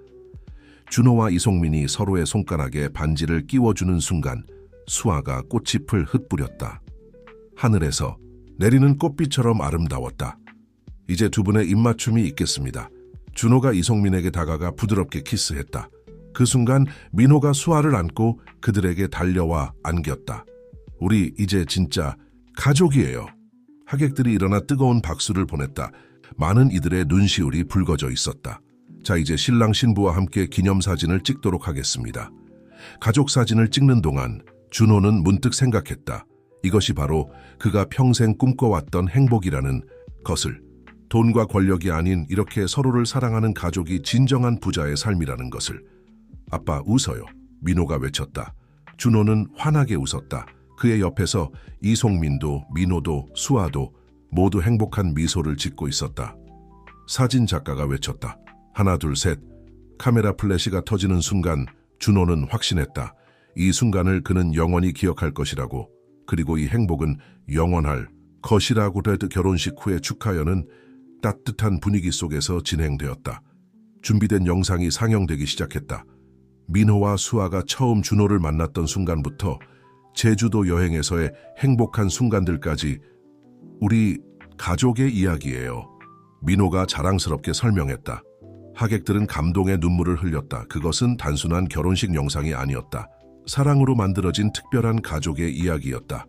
준호와 이송민이 서로의 손가락에 반지를 끼워주는 순간 수아가 꽃잎을 흩뿌렸다. 하늘에서 내리는 꽃비처럼 아름다웠다. 이제 두 분의 입맞춤이 있겠습니다. 준호가 이송민에게 다가가 부드럽게 키스했다. 그 순간 민호가 수아를 안고 그들에게 달려와 안겼다. 우리 이제 진짜 가족이에요. 하객들이 일어나 뜨거운 박수를 보냈다. 많은 이들의 눈시울이 붉어져 있었다. 자, 이제 신랑 신부와 함께 기념사진을 찍도록 하겠습니다. 가족 사진을 찍는 동안 준호는 문득 생각했다. 이것이 바로 그가 평생 꿈꿔왔던 행복이라는 것을. 돈과 권력이 아닌 이렇게 서로를 사랑하는 가족이 진정한 부자의 삶이라는 것을. 아빠 웃어요. 민호가 외쳤다. 준호는 환하게 웃었다. 그의 옆에서 이송민도 민호도 수아도 모두 행복한 미소를 짓고 있었다. 사진 작가가 외쳤다. 하나 둘 셋. 카메라 플래시가 터지는 순간 준호는 확신했다. 이 순간을 그는 영원히 기억할 것이라고. 그리고 이 행복은 영원할 것이라고. 레드 결혼식 후의 축하연은 따뜻한 분위기 속에서 진행되었다. 준비된 영상이 상영되기 시작했다. 민호와 수아가 처음 준호를 만났던 순간부터 제주도 여행에서의 행복한 순간들까지 우리 가족의 이야기예요. 민호가 자랑스럽게 설명했다. 하객들은 감동의 눈물을 흘렸다. 그것은 단순한 결혼식 영상이 아니었다. 사랑으로 만들어진 특별한 가족의 이야기였다.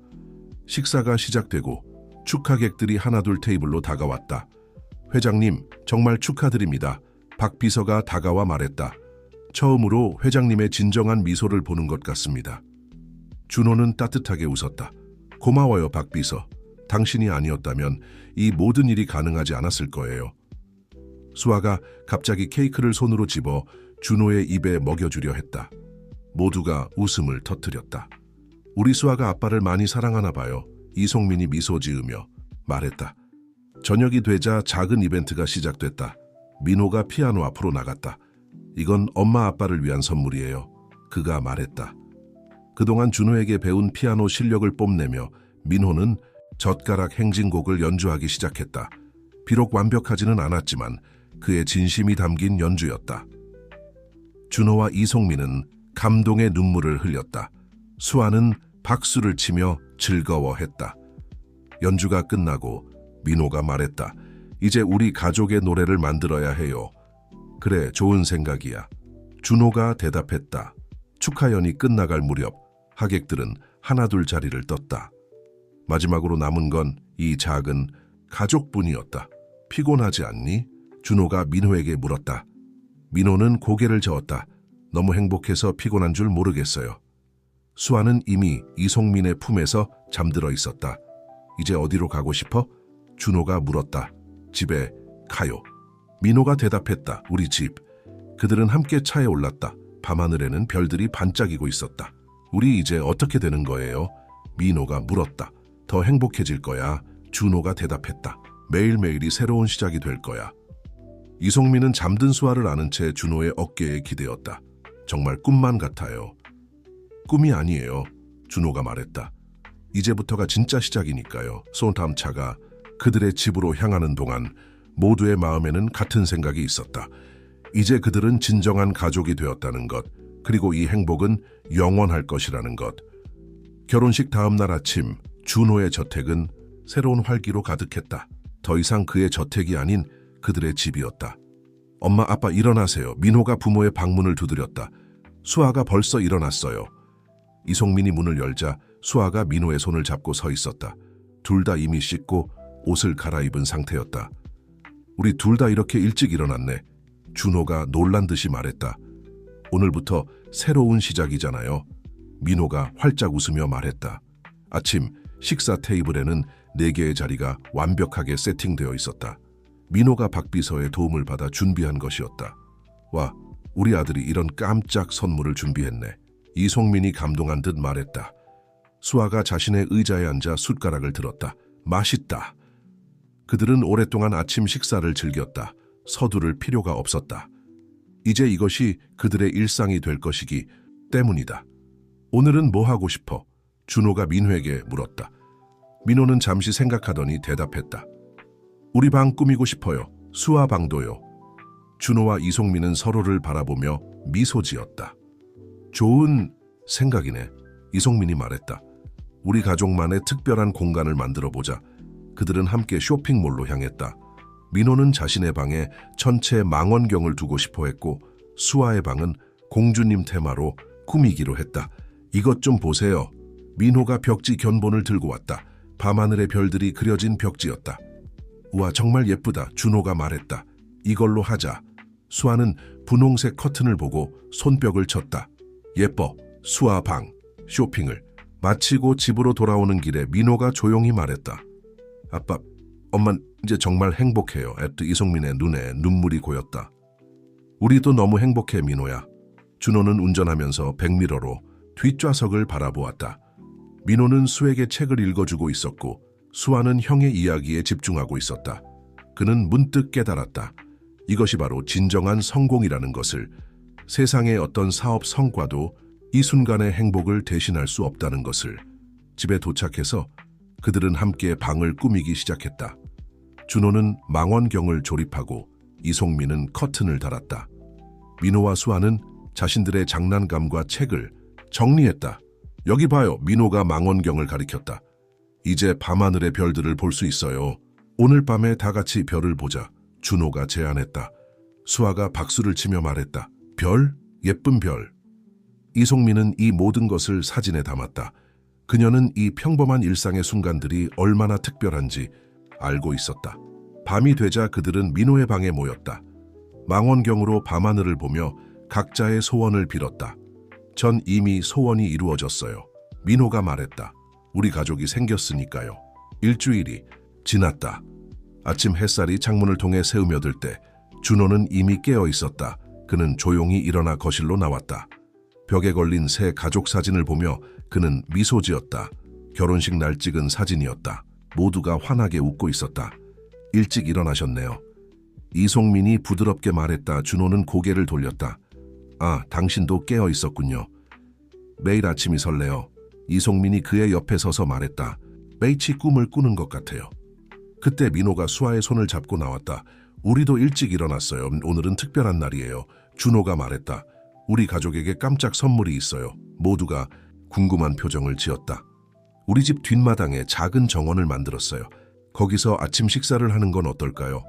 식사가 시작되고 축하객들이 하나둘 테이블로 다가왔다. 회장님, 정말 축하드립니다. 박 비서가 다가와 말했다. 처음으로 회장님의 진정한 미소를 보는 것 같습니다. 준호는 따뜻하게 웃었다. 고마워요, 박 비서. 당신이 아니었다면 이 모든 일이 가능하지 않았을 거예요. 수아가 갑자기 케이크를 손으로 집어 준호의 입에 먹여주려 했다. 모두가 웃음을 터뜨렸다. 우리 수아가 아빠를 많이 사랑하나 봐요. 이송민이 미소 지으며 말했다. 저녁이 되자 작은 이벤트가 시작됐다. 민호가 피아노 앞으로 나갔다. 이건 엄마 아빠를 위한 선물이에요. 그가 말했다. 그동안 준호에게 배운 피아노 실력을 뽐내며 민호는 젓가락 행진곡을 연주하기 시작했다. 비록 완벽하지는 않았지만 그의 진심이 담긴 연주였다. 준호와 이송민은 감동의 눈물을 흘렸다. 수아는 박수를 치며 즐거워했다. 연주가 끝나고 민호가 말했다. 이제 우리 가족의 노래를 만들어야 해요. 그래, 좋은 생각이야. 준호가 대답했다. 축하연이 끝나갈 무렵 하객들은 하나둘 자리를 떴다. 마지막으로 남은 건 이 작은 가족뿐이었다. 피곤하지 않니? 준호가 민호에게 물었다. 민호는 고개를 저었다. 너무 행복해서 피곤한 줄 모르겠어요. 수아는 이미 이송민의 품에서 잠들어 있었다. 이제 어디로 가고 싶어? 준호가 물었다. 집에 가요. 민호가 대답했다. 우리 집. 그들은 함께 차에 올랐다. 밤하늘에는 별들이 반짝이고 있었다. 우리 이제 어떻게 되는 거예요? 민호가 물었다. 더 행복해질 거야. 준호가 대답했다. 매일매일이 새로운 시작이 될 거야. 이송민은 잠든 수아를 안은 채 준호의 어깨에 기대었다. 정말 꿈만 같아요. 꿈이 아니에요. 준호가 말했다. 이제부터가 진짜 시작이니까요. 소담차가 그들의 집으로 향하는 동안 모두의 마음에는 같은 생각이 있었다. 이제 그들은 진정한 가족이 되었다는 것, 그리고 이 행복은 영원할 것이라는 것. 결혼식 다음 날 아침, 준호의 저택은 새로운 활기로 가득했다. 더 이상 그의 저택이 아닌 그들의 집이었다. 엄마, 아빠 일어나세요. 민호가 부모의 방문을 두드렸다. 수아가 벌써 일어났어요. 이송민이 문을 열자 수아가 민호의 손을 잡고 서 있었다. 둘 다 이미 씻고 옷을 갈아입은 상태였다. 우리 둘 다 이렇게 일찍 일어났네. 준호가 놀란 듯이 말했다. 오늘부터 새로운 시작이잖아요. 민호가 활짝 웃으며 말했다. 아침 식사 테이블에는 4개의 자리가 완벽하게 세팅되어 있었다. 민호가 박비서의 도움을 받아 준비한 것이었다. 와, 우리 아들이 이런 깜짝 선물을 준비했네. 이송민이 감동한 듯 말했다. 수아가 자신의 의자에 앉아 숟가락을 들었다. 맛있다. 그들은 오랫동안 아침 식사를 즐겼다. 서두를 필요가 없었다. 이제 이것이 그들의 일상이 될 것이기 때문이다. 오늘은 뭐 하고 싶어? 준호가 민호에게 물었다. 민호는 잠시 생각하더니 대답했다. 우리 방 꾸미고 싶어요. 수아 방도요. 준호와 이송민은 서로를 바라보며 미소 지었다. 좋은 생각이네. 이송민이 말했다. 우리 가족만의 특별한 공간을 만들어 보자. 그들은 함께 쇼핑몰로 향했다. 민호는 자신의 방에 천체 망원경을 두고 싶어 했고 수아의 방은 공주님 테마로 꾸미기로 했다. 이것 좀 보세요. 민호가 벽지 견본을 들고 왔다. 밤하늘의 별들이 그려진 벽지였다. 우와, 정말 예쁘다. 준호가 말했다. 이걸로 하자. 수아는 분홍색 커튼을 보고 손뼉을 쳤다. 예뻐. 수아 방. 쇼핑을 마치고 집으로 돌아오는 길에 민호가 조용히 말했다. 아빠, 엄만 이제 정말 행복해요. 이송민의 눈에 눈물이 고였다. 우리도 너무 행복해, 민호야. 준호는 운전하면서 백미러로 뒷좌석을 바라보았다. 민호는 수에게 책을 읽어주고 있었고 수아는 형의 이야기에 집중하고 있었다. 그는 문득 깨달았다. 이것이 바로 진정한 성공이라는 것을. 세상의 어떤 사업 성과도 이 순간의 행복을 대신할 수 없다는 것을. 집에 도착해서 그들은 함께 방을 꾸미기 시작했다. 준호는 망원경을 조립하고 이송민은 커튼을 달았다. 민호와 수아는 자신들의 장난감과 책을 정리했다. 여기 봐요. 민호가 망원경을 가리켰다. 이제 밤하늘의 별들을 볼 수 있어요. 오늘 밤에 다 같이 별을 보자. 준호가 제안했다. 수아가 박수를 치며 말했다. 별? 예쁜 별. 이송민은 이 모든 것을 사진에 담았다. 그녀는 이 평범한 일상의 순간들이 얼마나 특별한지 알고 있었다. 밤이 되자 그들은 민호의 방에 모였다. 망원경으로 밤하늘을 보며 각자의 소원을 빌었다. 전 이미 소원이 이루어졌어요. 민호가 말했다. 우리 가족이 생겼으니까요. 일주일이 지났다. 아침 햇살이 창문을 통해 새으며들 때 준호는 이미 깨어 있었다. 그는 조용히 일어나 거실로 나왔다. 벽에 걸린 새 가족 사진을 보며 그는 미소 지었다. 결혼식 날 찍은 사진이었다. 모두가 환하게 웃고 있었다. 일찍 일어나셨네요. 이송민이 부드럽게 말했다. 준호는 고개를 돌렸다. 아, 당신도 깨어 있었군요. 매일 아침이 설레요. 이송민이 그의 옆에 서서 말했다. 매치 꿈을 꾸는 것 같아요. 그때 민호가 수아의 손을 잡고 나왔다. 우리도 일찍 일어났어요. 오늘은 특별한 날이에요. 준호가 말했다. 우리 가족에게 깜짝 선물이 있어요. 모두가 궁금한 표정을 지었다. 우리 집 뒷마당에 작은 정원을 만들었어요. 거기서 아침 식사를 하는 건 어떨까요?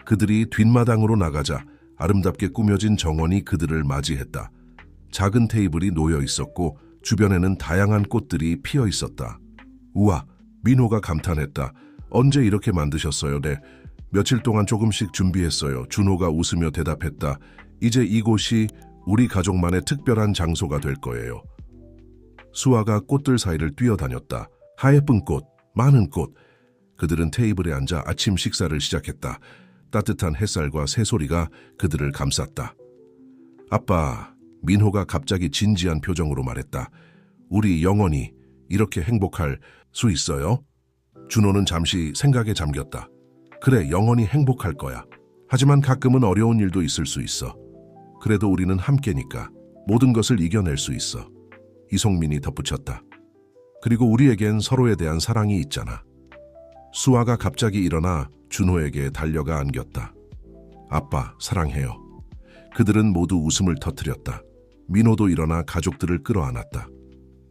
그들이 뒷마당으로 나가자 아름답게 꾸며진 정원이 그들을 맞이했다. 작은 테이블이 놓여 있었고 주변에는 다양한 꽃들이 피어 있었다. 우와, 민호가 감탄했다. 언제 이렇게 만드셨어요? 네, 며칠 동안 조금씩 준비했어요. 준호가 웃으며 대답했다. 이제 이곳이 우리 가족만의 특별한 장소가 될 거예요. 수아가 꽃들 사이를 뛰어다녔다. 하예쁜 꽃, 많은 꽃. 그들은 테이블에 앉아 아침 식사를 시작했다. 따뜻한 햇살과 새소리가 그들을 감쌌다. 아빠, 민호가 갑자기 진지한 표정으로 말했다. 우리 영원히 이렇게 행복할 수 있어요? 준호는 잠시 생각에 잠겼다. 그래, 영원히 행복할 거야. 하지만 가끔은 어려운 일도 있을 수 있어. 그래도 우리는 함께니까 모든 것을 이겨낼 수 있어. 이송민이 덧붙였다. 그리고 우리에겐 서로에 대한 사랑이 있잖아. 수아가 갑자기 일어나 준호에게 달려가 안겼다. 아빠, 사랑해요. 그들은 모두 웃음을 터뜨렸다. 민호도 일어나 가족들을 끌어안았다.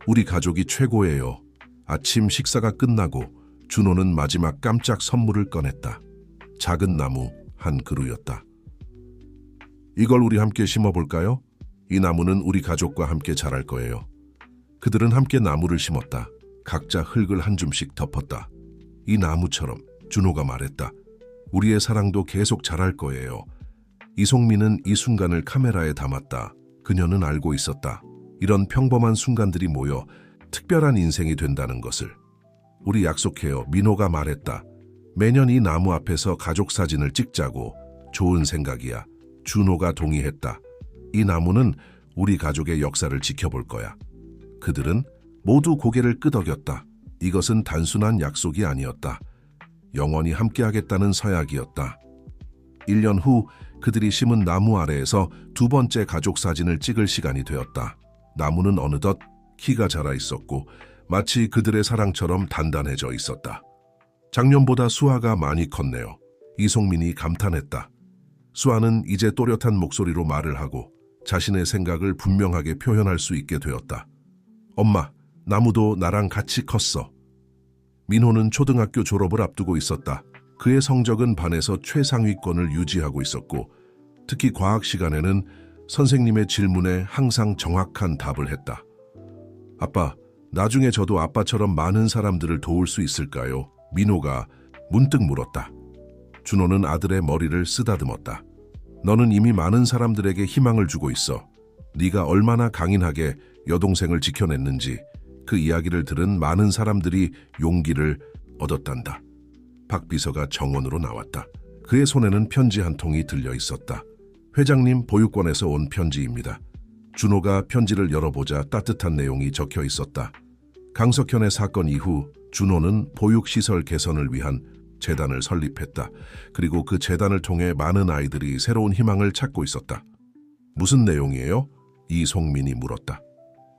우리 가족이 최고예요. 아침 식사가 끝나고 준호는 마지막 깜짝 선물을 꺼냈다. 작은 나무 한 그루였다. 이걸 우리 함께 심어볼까요? 이 나무는 우리 가족과 함께 자랄 거예요. 그들은 함께 나무를 심었다. 각자 흙을 한 줌씩 덮었다. 이 나무처럼, 준호가 말했다. 우리의 사랑도 계속 자랄 거예요. 이송민은 이 순간을 카메라에 담았다. 그녀는 알고 있었다. 이런 평범한 순간들이 모여 특별한 인생이 된다는 것을. 우리 약속해요. 민호가 말했다. 매년 이 나무 앞에서 가족 사진을 찍자고. 좋은 생각이야. 준호가 동의했다. 이 나무는 우리 가족의 역사를 지켜볼 거야. 그들은 모두 고개를 끄덕였다. 이것은 단순한 약속이 아니었다. 영원히 함께하겠다는 서약이었다. 1년 후 그들이 심은 나무 아래에서 두 번째 가족 사진을 찍을 시간이 되었다. 나무는 어느덧 키가 자라 있었고 마치 그들의 사랑처럼 단단해져 있었다. 작년보다 수아가 많이 컸네요. 이송민이 감탄했다. 수아는 이제 또렷한 목소리로 말을 하고 자신의 생각을 분명하게 표현할 수 있게 되었다. 엄마, 나무도 나랑 같이 컸어. 민호는 초등학교 졸업을 앞두고 있었다. 그의 성적은 반에서 최상위권을 유지하고 있었고 특히 과학 시간에는 선생님의 질문에 항상 정확한 답을 했다. 아빠, 나중에 저도 아빠처럼 많은 사람들을 도울 수 있을까요? 민호가 문득 물었다. 준호는 아들의 머리를 쓰다듬었다. 너는 이미 많은 사람들에게 희망을 주고 있어. 네가 얼마나 강인하게 여동생을 지켜냈는지 그 이야기를 들은 많은 사람들이 용기를 얻었단다. 박 비서가 정원으로 나왔다. 그의 손에는 편지 한 통이 들려 있었다. 회장님, 보육원에서 온 편지입니다. 준호가 편지를 열어보자 따뜻한 내용이 적혀 있었다. 강석현의 사건 이후 준호는 보육시설 개선을 위한 재단을 설립했다. 그리고 그 재단을 통해 많은 아이들이 새로운 희망을 찾고 있었다. 무슨 내용이에요? 이송민이 물었다.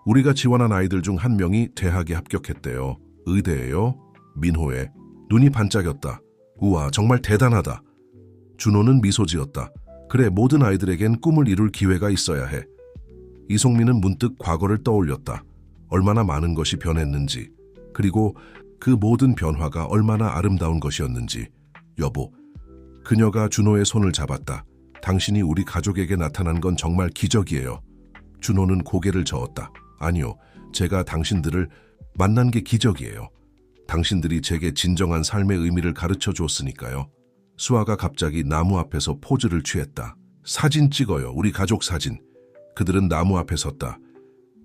우리가 지원한 아이들 중 한 명이 대학에 합격했대요. 의대예요? 민호의 눈이 반짝였다. 우와, 정말 대단하다. 준호는 미소 지었다. 그래, 모든 아이들에겐 꿈을 이룰 기회가 있어야 해. 이송민은 문득 과거를 떠올렸다. 얼마나 많은 것이 변했는지, 그리고 그 모든 변화가 얼마나 아름다운 것이었는지. 여보, 그녀가 준호의 손을 잡았다. 당신이 우리 가족에게 나타난 건 정말 기적이에요. 준호는 고개를 저었다. 아니요, 제가 당신들을 만난 게 기적이에요. 당신들이 제게 진정한 삶의 의미를 가르쳐 줬으니까요. 수아가 갑자기 나무 앞에서 포즈를 취했다. 사진 찍어요, 우리 가족 사진. 그들은 나무 앞에 섰다.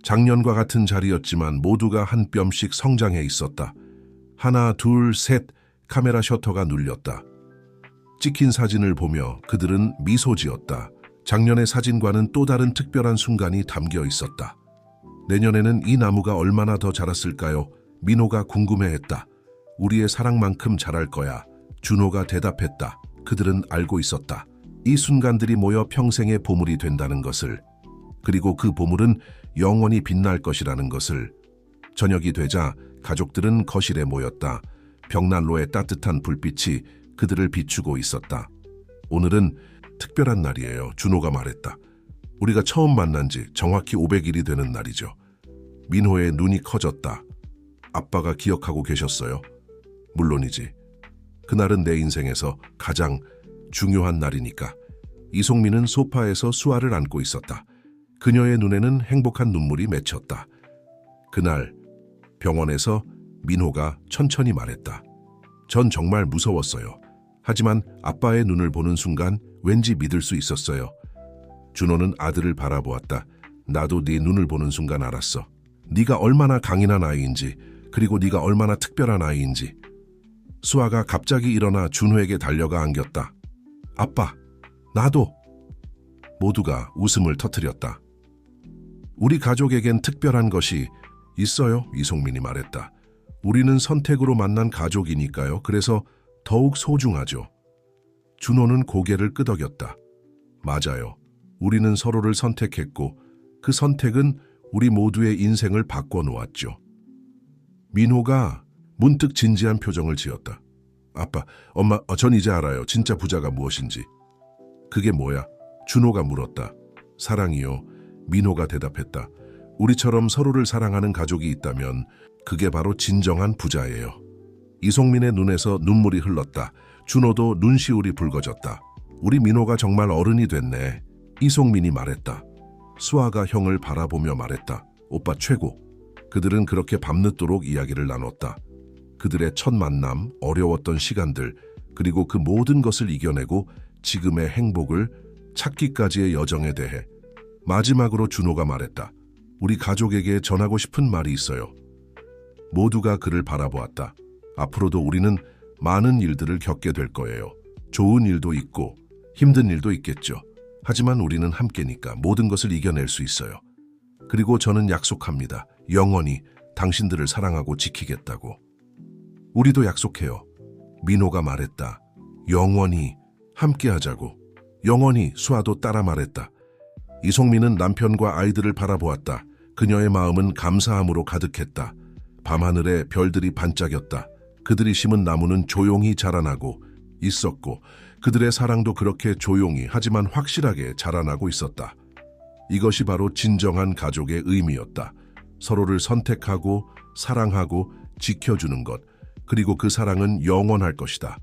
작년과 같은 자리였지만 모두가 한 뼘씩 성장해 있었다. 하나, 둘, 셋, 카메라 셔터가 눌렸다. 찍힌 사진을 보며 그들은 미소 지었다. 작년의 사진과는 또 다른 특별한 순간이 담겨 있었다. 내년에는 이 나무가 얼마나 더 자랐을까요? 민호가 궁금해했다. 우리의 사랑만큼 자랄 거야. 준호가 대답했다. 그들은 알고 있었다. 이 순간들이 모여 평생의 보물이 된다는 것을. 그리고 그 보물은 영원히 빛날 것이라는 것을. 저녁이 되자 가족들은 거실에 모였다. 벽난로의 따뜻한 불빛이 그들을 비추고 있었다. 오늘은 특별한 날이에요. 준호가 말했다. 우리가 처음 만난 지 정확히 500일이 되는 날이죠. 민호의 눈이 커졌다. 아빠가 기억하고 계셨어요? 물론이지. 그날은 내 인생에서 가장 중요한 날이니까. 이송민은 소파에서 수아를 안고 있었다. 그녀의 눈에는 행복한 눈물이 맺혔다. 그날 병원에서 민호가 천천히 말했다. 전 정말 무서웠어요. 하지만 아빠의 눈을 보는 순간 왠지 믿을 수 있었어요. 준호는 아들을 바라보았다. 나도 네 눈을 보는 순간 알았어. 네가 얼마나 강인한 아이인지, 그리고 네가 얼마나 특별한 아이인지. 수아가 갑자기 일어나 준호에게 달려가 안겼다. 아빠, 나도. 모두가 웃음을 터뜨렸다. 우리 가족에겐 특별한 것이 있어요, 이송민이 말했다. 우리는 선택으로 만난 가족이니까요. 그래서 더욱 소중하죠. 준호는 고개를 끄덕였다. 맞아요. 우리는 서로를 선택했고 그 선택은 우리 모두의 인생을 바꿔놓았죠. 민호가 문득 진지한 표정을 지었다. 아빠, 엄마, 전 이제 알아요. 진짜 부자가 무엇인지. 그게 뭐야? 준호가 물었다. 사랑이요. 민호가 대답했다. 우리처럼 서로를 사랑하는 가족이 있다면 그게 바로 진정한 부자예요. 이송민의 눈에서 눈물이 흘렀다. 준호도 눈시울이 붉어졌다. 우리 민호가 정말 어른이 됐네. 이송민이 말했다. 수아가 형을 바라보며 말했다. 오빠 최고. 그들은 그렇게 밤늦도록 이야기를 나눴다. 그들의 첫 만남, 어려웠던 시간들, 그리고 그 모든 것을 이겨내고 지금의 행복을 찾기까지의 여정에 대해. 마지막으로 준호가 말했다. 우리 가족에게 전하고 싶은 말이 있어요. 모두가 그를 바라보았다. 앞으로도 우리는 많은 일들을 겪게 될 거예요. 좋은 일도 있고 힘든 일도 있겠죠. 하지만 우리는 함께니까 모든 것을 이겨낼 수 있어요. 그리고 저는 약속합니다. 영원히 당신들을 사랑하고 지키겠다고. 우리도 약속해요. 민호가 말했다. 영원히 함께하자고. 영원히. 수아도 따라 말했다. 이송민은 남편과 아이들을 바라보았다. 그녀의 마음은 감사함으로 가득했다. 밤하늘에 별들이 반짝였다. 그들이 심은 나무는 조용히 자라나고 있었고 그들의 사랑도 그렇게 조용히 하지만 확실하게 자라나고 있었다. 이것이 바로 진정한 가족의 의미였다. 서로를 선택하고 사랑하고 지켜주는 것, 그리고 그 사랑은 영원할 것이다.